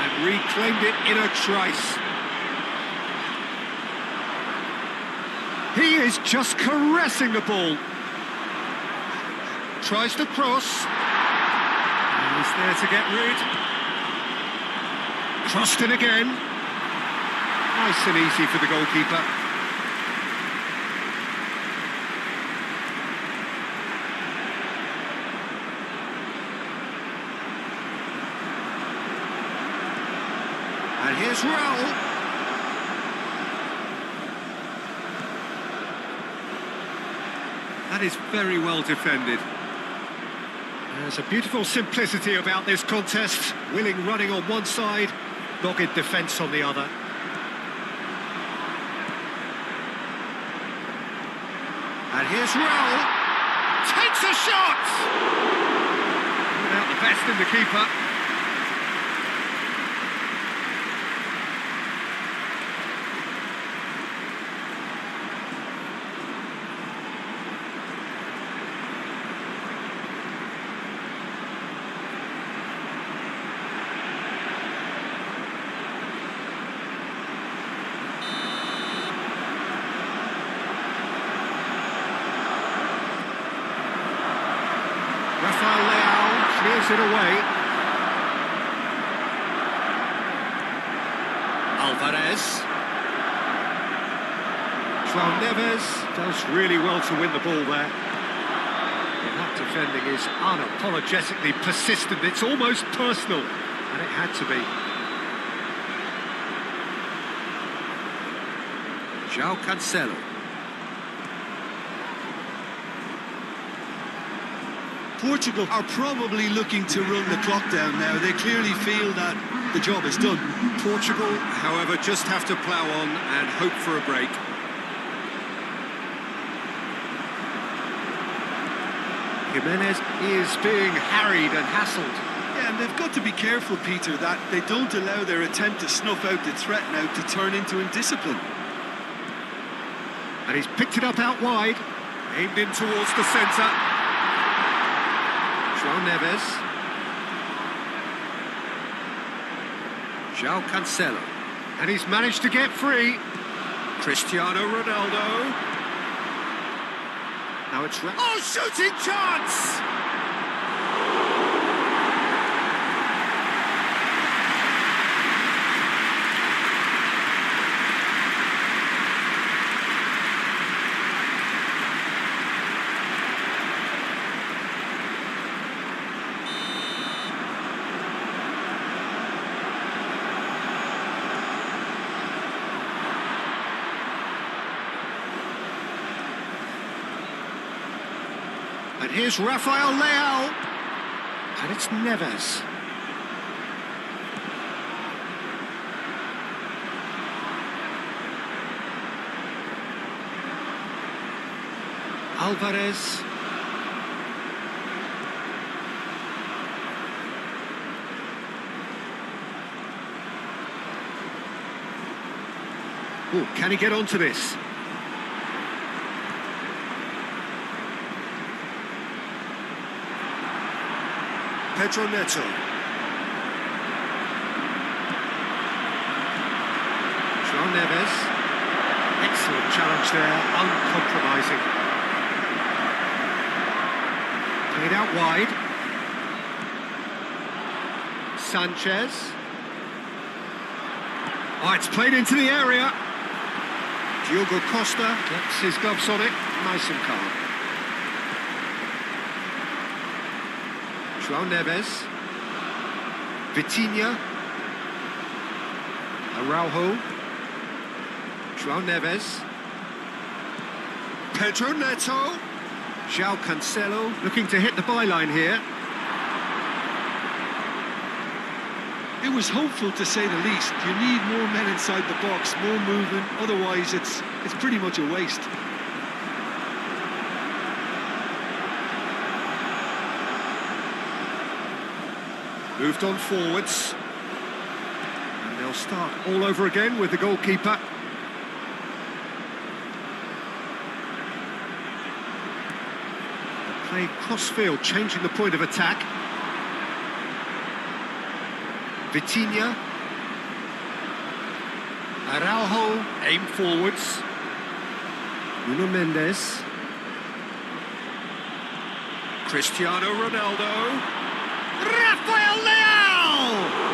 And reclaimed it in a trice. He is just caressing the ball. Tries to cross. He's there to get rid. Crossed in again. Nice and easy for the goalkeeper. Here's Raul. That is very well defended. There's a beautiful simplicity about this contest. Willing running on one side, dogged defence on the other. And here's Raul. Takes a shot! Without the best in the keeper. Leão clears it away. Alvarez. João Neves does really well to win the ball there. And that defending is unapologetically persistent. It's almost personal, and it had to be. João Cancelo. Portugal are probably looking to run the clock down now. They clearly feel that the job is done. Portugal, however, just have to plough on and hope for a break. Jimenez is being harried and hassled. Yeah, and they've got to be careful, Peter, that they don't allow their attempt to snuff out the threat now to turn into indiscipline. And he's picked it up out wide, aimed in towards the centre. João Neves. João Cancelo. And he's managed to get free. Cristiano Ronaldo. Now it's... Oh, shooting chance! And here's Rafael Leão. And it's Neves. Alvarez. Oh, can he get onto this? Pedro Neto. João Neves. Excellent challenge there, uncompromising. Played out wide. Sanchez. Oh, it's played into the area. Diogo Costa gets his gloves on it, nice and calm. João Neves, Vitinha, Araujo, João Neves, Pedro Neto, João Cancelo, looking to hit the byline here. It was hopeful, to say the least. You need more men inside the box, more movement, otherwise it's pretty much a waste. Moved on forwards. And they'll start all over again with the goalkeeper. They play cross-field, changing the point of attack. Vitinha. Araujo, aim forwards. Nuno Mendes. Cristiano Ronaldo. Rafael Leão!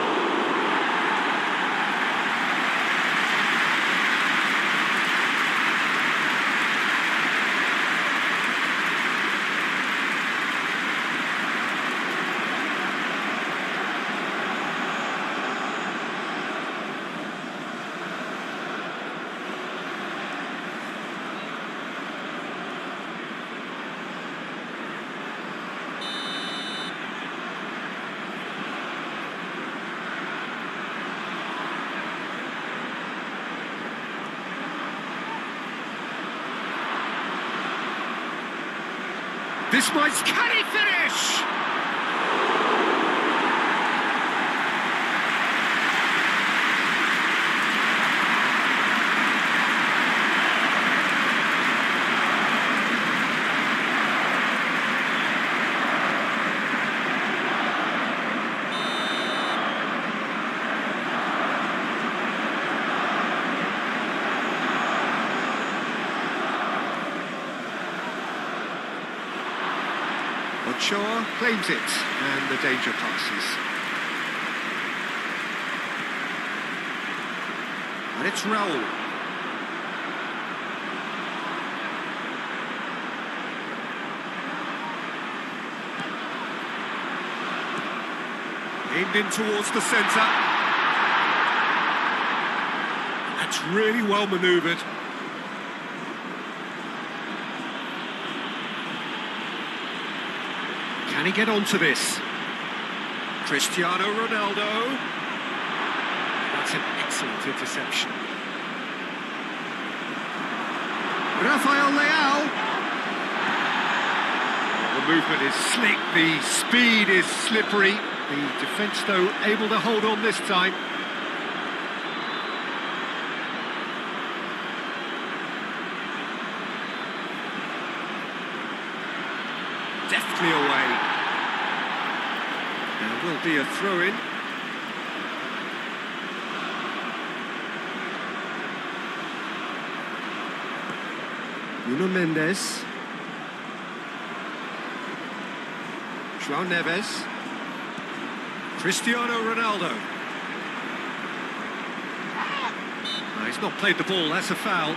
This might... Can he finish? Shaw claims it, and the danger passes. And it's Raul. Aimed in towards the centre. That's really well manoeuvred. Can he get onto this? Cristiano Ronaldo. That's an excellent interception. Rafael Leão. The movement is slick, the speed is slippery. The defence, though, able to hold on this time. Deftly away. There will be a throw-in. Nuno Mendes. João Neves. Cristiano Ronaldo. No, he's not played the ball, that's a foul.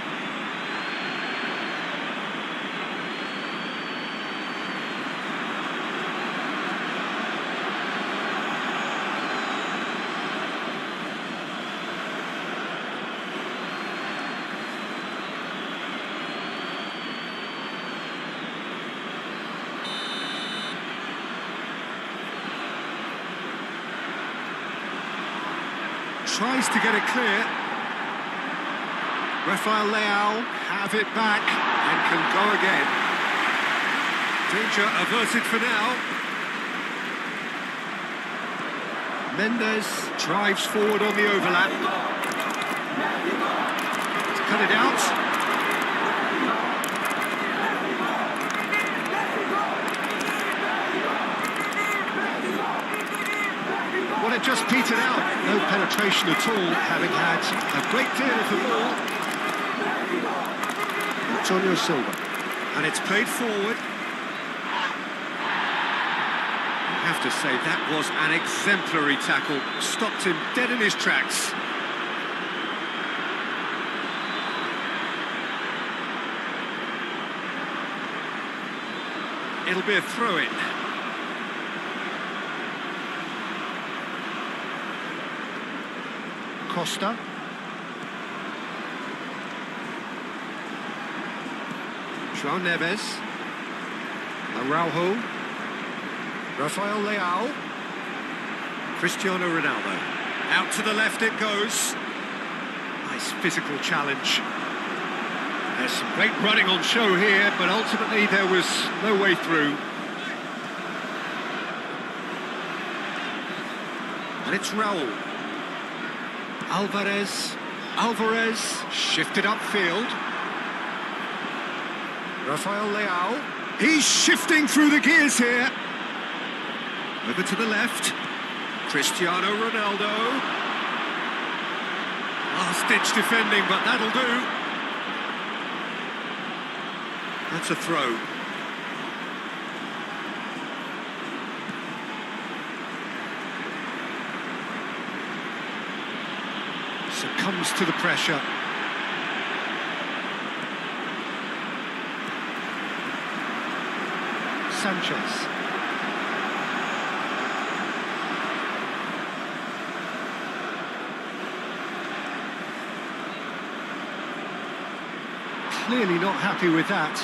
Tries to get it clear. Rafael Leão have it back and can go again. Danger averted for now. Mendes drives forward on the overlap. To cut it out. Well, it just petered out. No penetration at all, having had a great deal of the ball. Antonio Silva. And it's played forward. I have to say, that was an exemplary tackle. Stopped him dead in his tracks. It'll be a throw-in. Costa. João Neves. Araujo. Rafael Leão. Cristiano Ronaldo. Out to the left it goes. Nice physical challenge. There's some great running on show here, but ultimately there was no way through. And it's Raul. Alvarez shifted upfield. Rafael Leão. He's shifting through the gears here. Over to the left. Cristiano Ronaldo. Last-ditch defending, but that'll do. That's a throw. Succumbs to the pressure. Sanchez. Clearly not happy with that.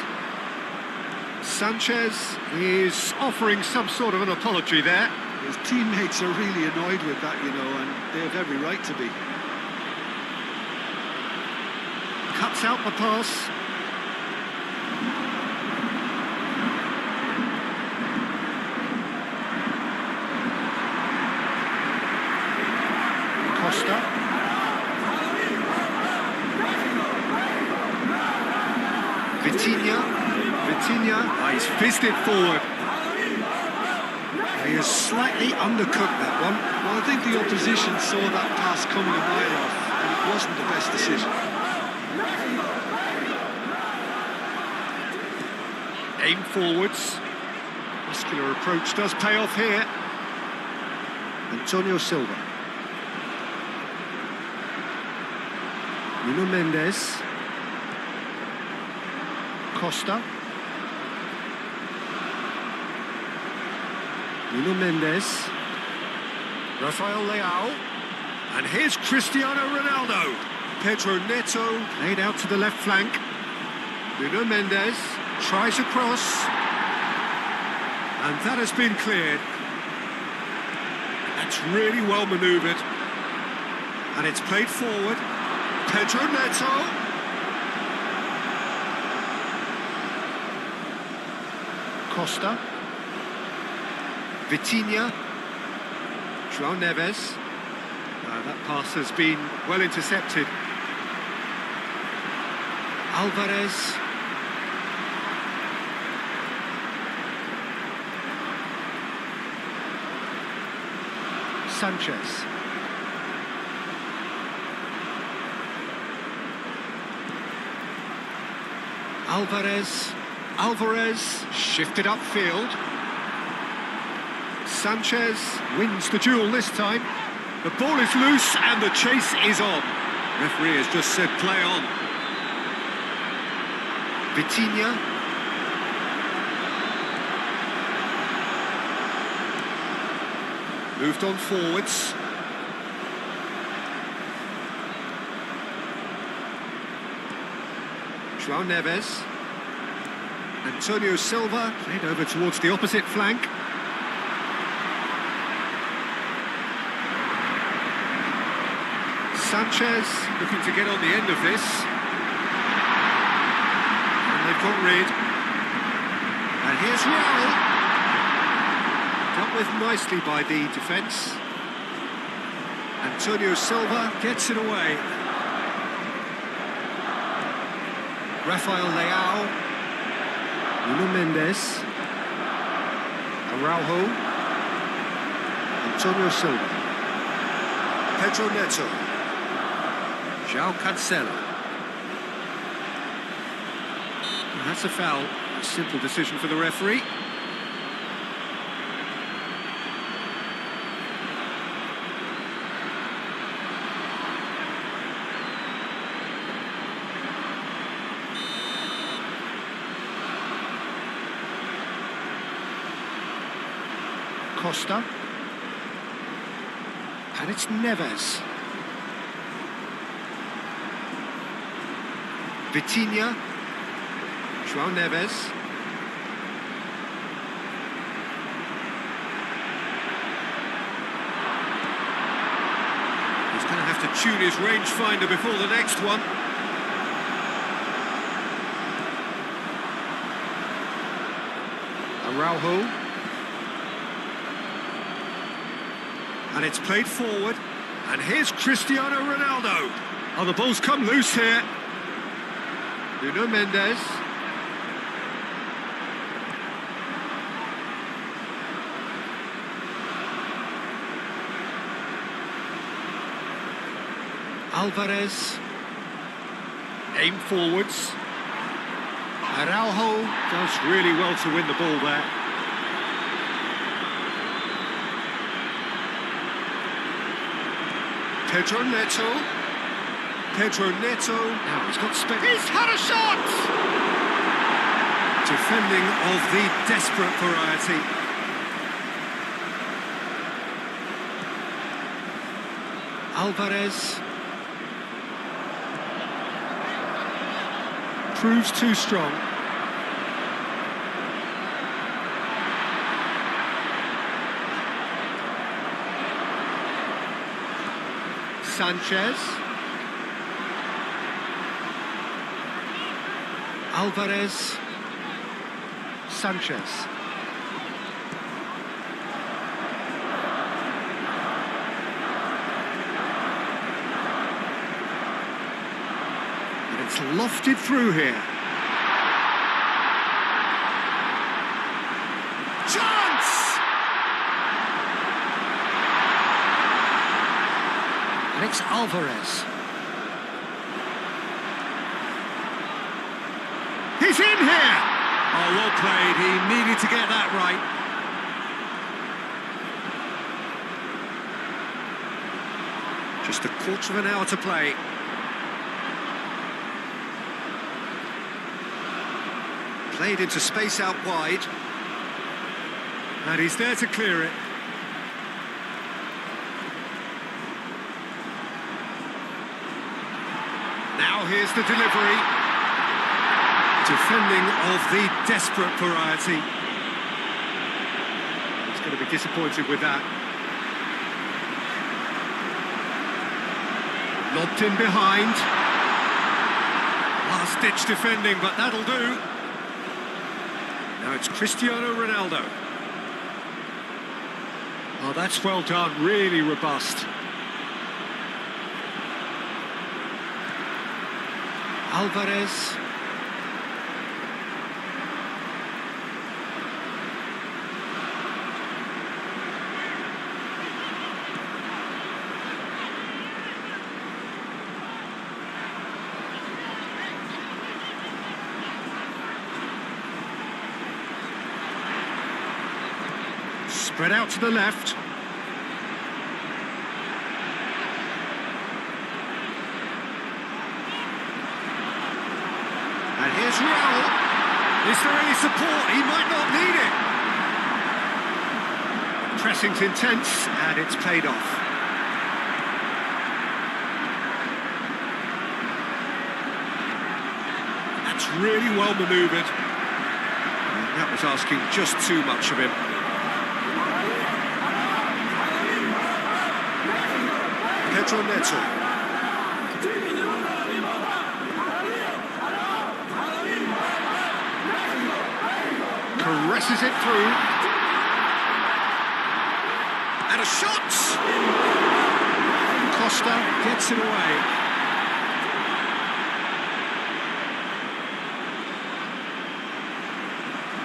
Sanchez is offering some sort of an apology there. His teammates are really annoyed with that, you know, and they have every right to be. Cuts out the pass. Vitinha, he's fizzed it forward. He has slightly undercooked that one. Well, I think the opposition saw that pass coming a mile off, and it wasn't the best decision. Aim forwards. Muscular approach does pay off here. Antonio Silva. Nuno Mendes. Costa. Nuno Mendes. Rafael Leão. And here's Cristiano Ronaldo. Pedro Neto laid out to the left flank. Nuno Mendes tries a cross. And that has been cleared. That's really well manoeuvred. And it's played forward. Pedro Neto. Costa. Vitinha. João Neves. That pass has been well intercepted. Alvarez. Sanchez. Alvarez shifted upfield. Sanchez wins the duel this time. The ball is loose and the chase is on. Referee has just said play on. Vitinha. Moved on forwards. João Neves. Antonio Silva played over towards the opposite flank. Sanchez looking to get on the end of this. And they've got rid. And here's Leão. Dealt with nicely by the defence. Antonio Silva gets it away. Rafael Leão. Nuno Mendes. Araujo. Antonio Silva. Pedro Neto. João Cancelo. And that's a foul. A simple decision for the referee. Costa. And it's Neves. Vitinha. João Neves. He's going to have to tune his rangefinder before the next one. Araujo. And it's played forward. And here's Cristiano Ronaldo. Oh, the ball's come loose here. Nuno Mendes. Alvarez. Aim forwards. Araujo does really well to win the ball there. Pedro Neto. Pedro Neto. Now he's got space. He's had a shot! Defending of the desperate variety. Alvarez. Proves too strong. Sanchez. Alvarez. Sanchez. And it's lofted through here. It's Alvarez. He's in here! Oh, well played. He needed to get that right. Just a quarter of an hour to play. Played into space out wide. And he's there to clear it. Now here's the delivery. Defending of the desperate variety. He's going to be disappointed with that. Lobbed in behind. Last-ditch defending, but that'll do. Now it's Cristiano Ronaldo. Oh, that's well done, really robust. Alvarez. Spread out to the left. And here's Leão. Is there any support? He might not need it. Pressing's intense, and it's paid off. That's really well manoeuvred. And that was asking just too much of him. Pedro Neto. Caresses it through. And a shot! Costa gets it away.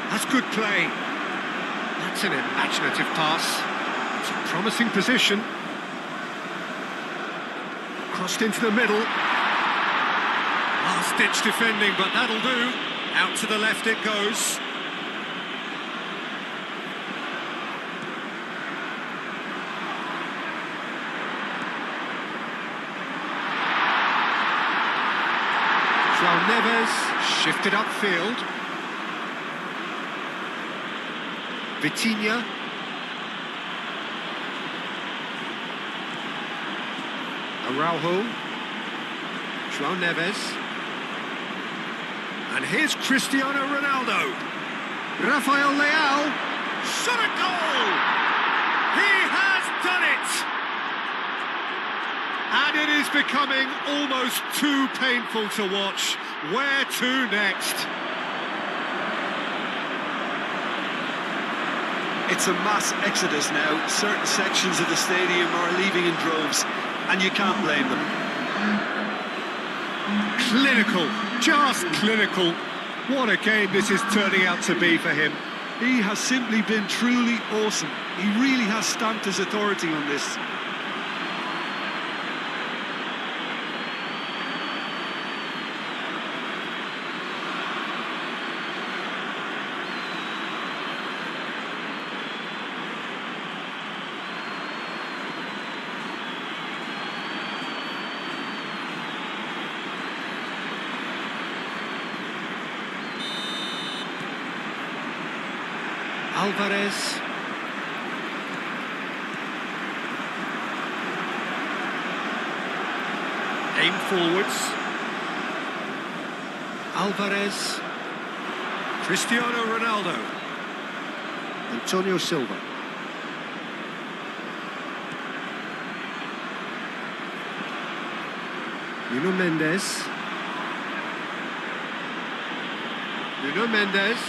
That's good play. That's an imaginative pass. It's a promising position. Crossed into the middle. Last-ditch defending, but that'll do. Out to the left it goes. João Neves shifted upfield. Vitinha. Araujo. João Neves. And here's Cristiano Ronaldo. Rafael Leão. Shot a goal! He has done it! And it is becoming almost too painful to watch. Where to next? It's a mass exodus now. Certain sections of the stadium are leaving in droves, and you can't blame them. Clinical, just clinical. What a game this is turning out to be for him. He has simply been truly awesome. He really has stamped his authority on this. Alvarez. Aim forwards. Alvarez. Cristiano Ronaldo. Antonio Silva. Nuno Mendes. Nuno Mendes.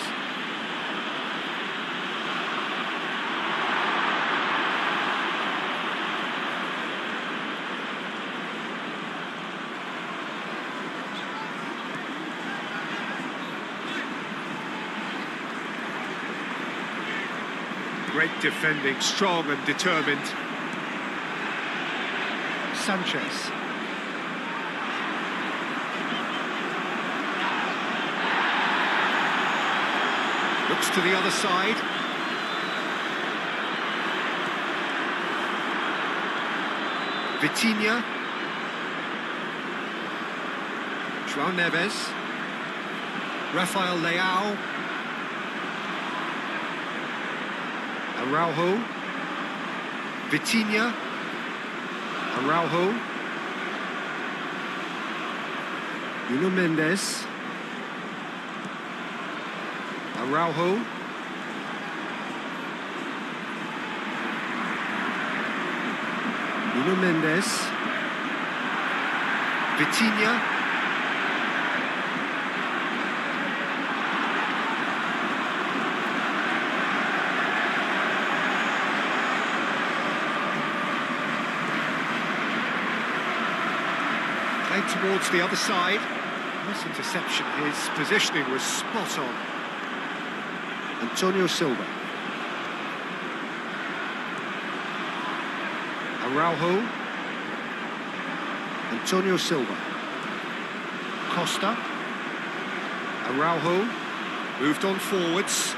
Great defending, strong and determined. Sanchez. Looks to the other side. Vitinha. João Neves. Rafael Leão. Araujo. Vitinha. Araujo. Nuno Mendes. Araujo. Nuno Mendes. Vitinha. Played towards the other side. Nice interception. His positioning was spot on. Antonio Silva. Araujo. Antonio Silva. Costa. Araujo. Moved on forwards.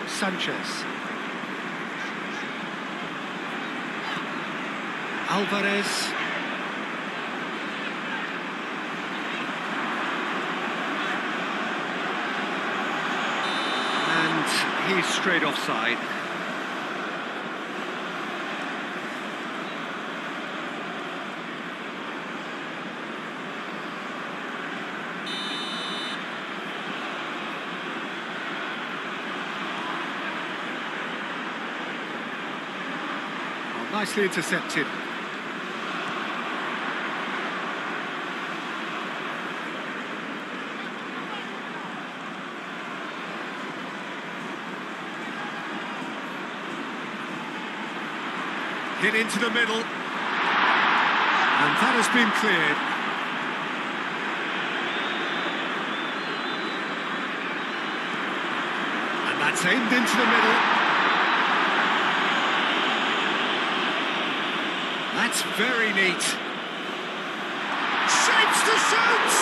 Sanchez. Alvarez. And he's straight offside. Oh, nicely intercepted. Hit into the middle, and that has been cleared. And that's aimed into the middle. That's very neat. Shapes to shoot!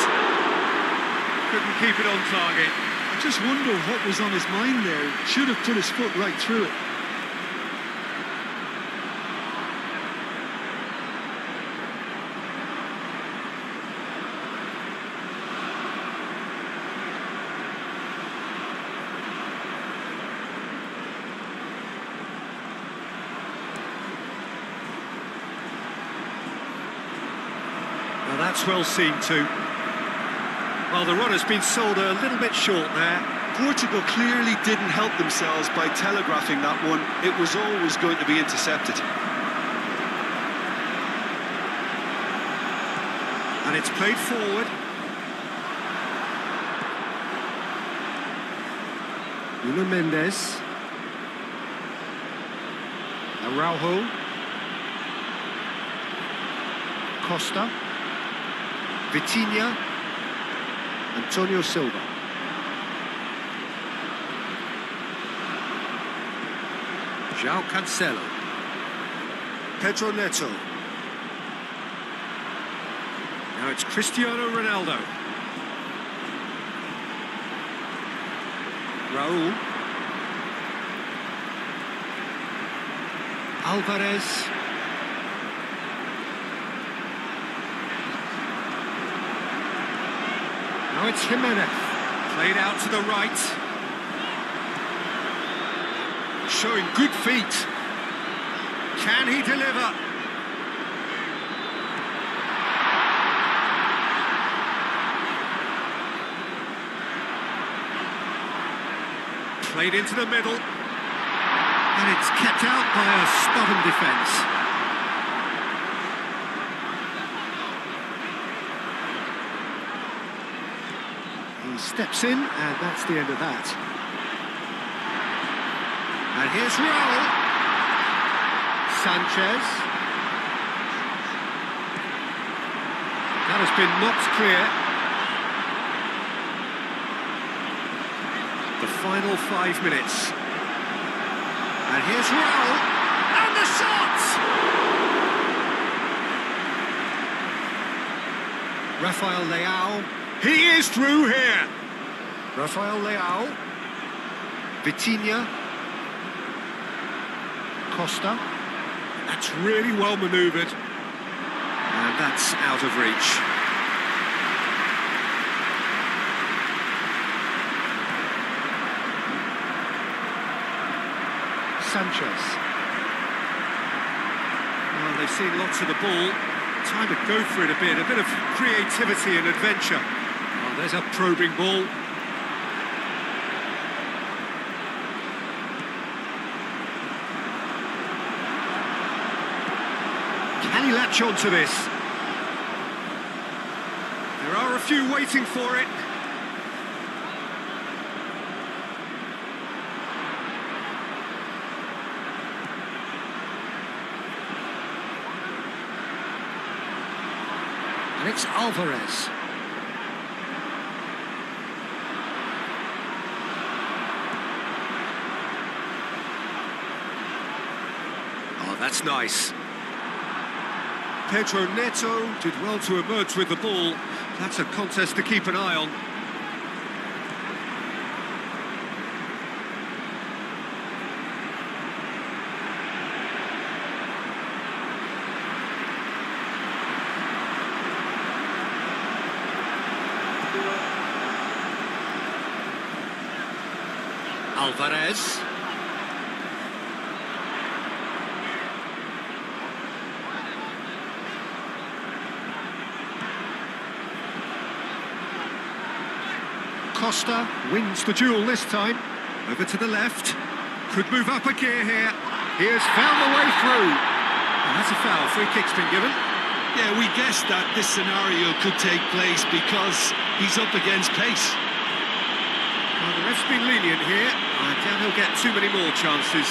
Couldn't keep it on target. I just wonder what was on his mind there. Should have put his foot right through it. Well, that's well seen too. Well, the run has been sold a little bit short there. Portugal clearly didn't help themselves by telegraphing that one. It was always going to be intercepted. And it's played forward. Nuno Mendes. Araujo. Costa. Vitinha. Antonio Silva. João Cancelo. Pedro Neto. Now it's Cristiano Ronaldo. Raul. Alvarez. Now it's Jimenez. Played out to the right. Showing good feet. Can he deliver? Played into the middle. And it's kept out by a stubborn defence. He steps in, and that's the end of that. And here's Raul. Sanchez. That has been knocked clear. final 5 minutes. And here's Leão, and the shot! Rafael Leão, he is through here. Rafael Leão, Vitinha, Costa. That's really well manoeuvred. And that's out of reach. Sanchez. Well, they've seen lots of the ball. Time to go for it a bit of creativity and adventure. Oh, there's a probing ball. Can he latch on to this? There are a few waiting for it. And it's Alvarez. Oh, that's nice. Pedro Neto did well to emerge with the ball. That's a contest to keep an eye on. Alvarez. Costa wins the duel this time. Over to the left. Could move up a gear here. He has found the way through. And that's a foul. Free kick's been given. Yeah, we guessed that this scenario could take place because he's up against pace. Well, the ref's been lenient here. I doubt he'll get too many more chances.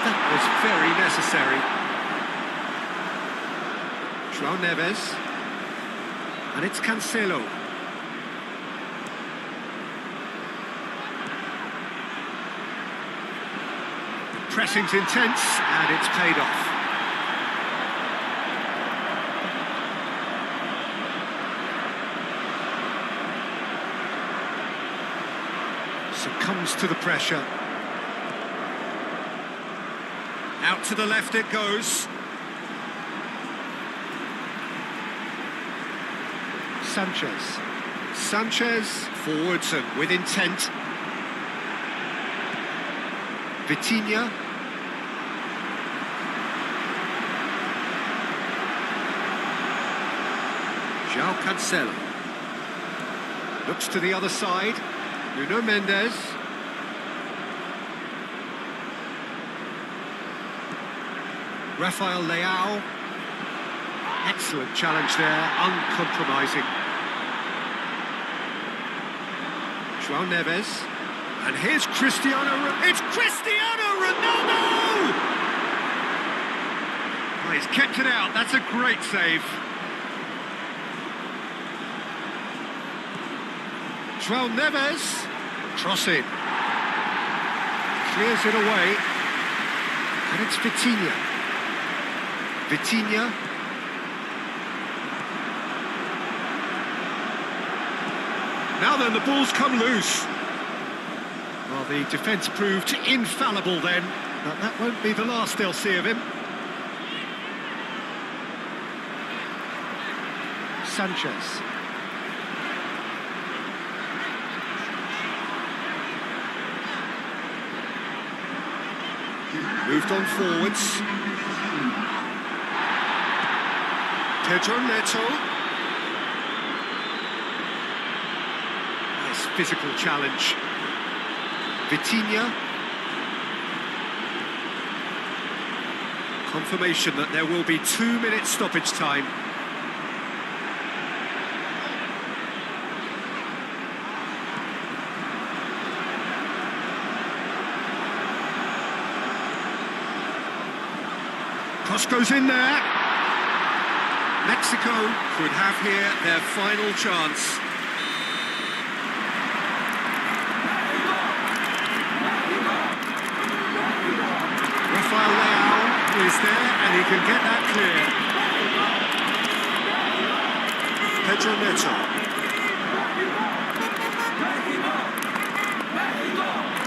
That was very necessary. João Neves. And it's Cancelo. Pressing's intense, and it's paid off. Succumbs to the pressure. Out to the left it goes. Sanchez forwards and with intent. Vitinha. João Cancelo. Looks to the other side. Nuno Mendes. Rafael Leão. Excellent challenge there, uncompromising. João Neves. And here's It's Cristiano Ronaldo! Oh, he's kept it out, that's a great save. João Neves. Cross in. Clears it away. And it's Vitinha. Now then, the ball's come loose. Well, the defence proved infallible then, but that won't be the last they'll see of him. Sanchez. Moved on forwards. Pedro Neto. Nice physical challenge. Vitinha. Confirmation that there will be 2 minutes stoppage time. Cross goes in there. Mexico could have here their final chance. Leão is there and he can get that clear. Pedro Neto.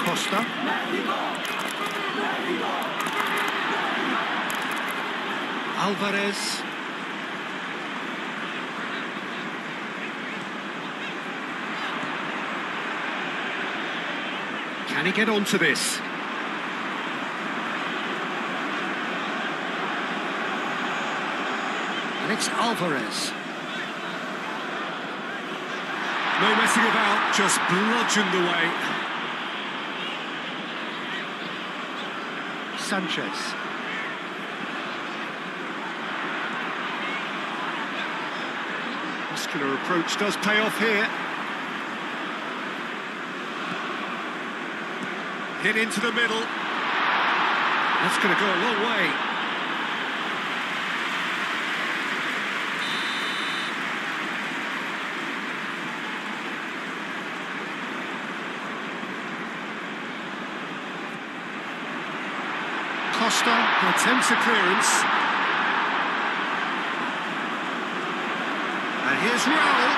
Costa. Alvarez. Can he get onto this? It's Alvarez. No messing about, just bludgeoned away. Sanchez. Muscular approach does pay off here. Hit into the middle. That's going to go a long way. Costa attempts a clearance. And here's Raul.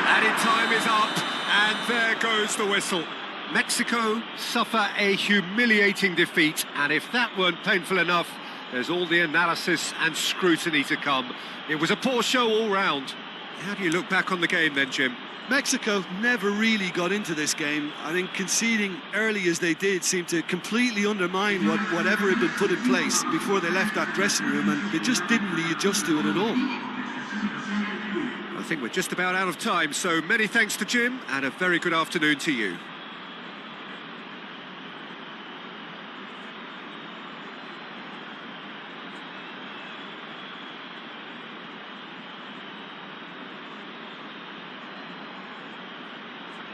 Added time is up, and there goes the whistle. Mexico suffer a humiliating defeat, and if that weren't painful enough, there's all the analysis and scrutiny to come. It was a poor show all round. How do you look back on the game then, Jim? Mexico never really got into this game. I think conceding early as they did seemed to completely undermine whatever had been put in place before they left that dressing room, and they just didn't really adjust to it at all. I think we're just about out of time, so many thanks to Jim, and a very good afternoon to you.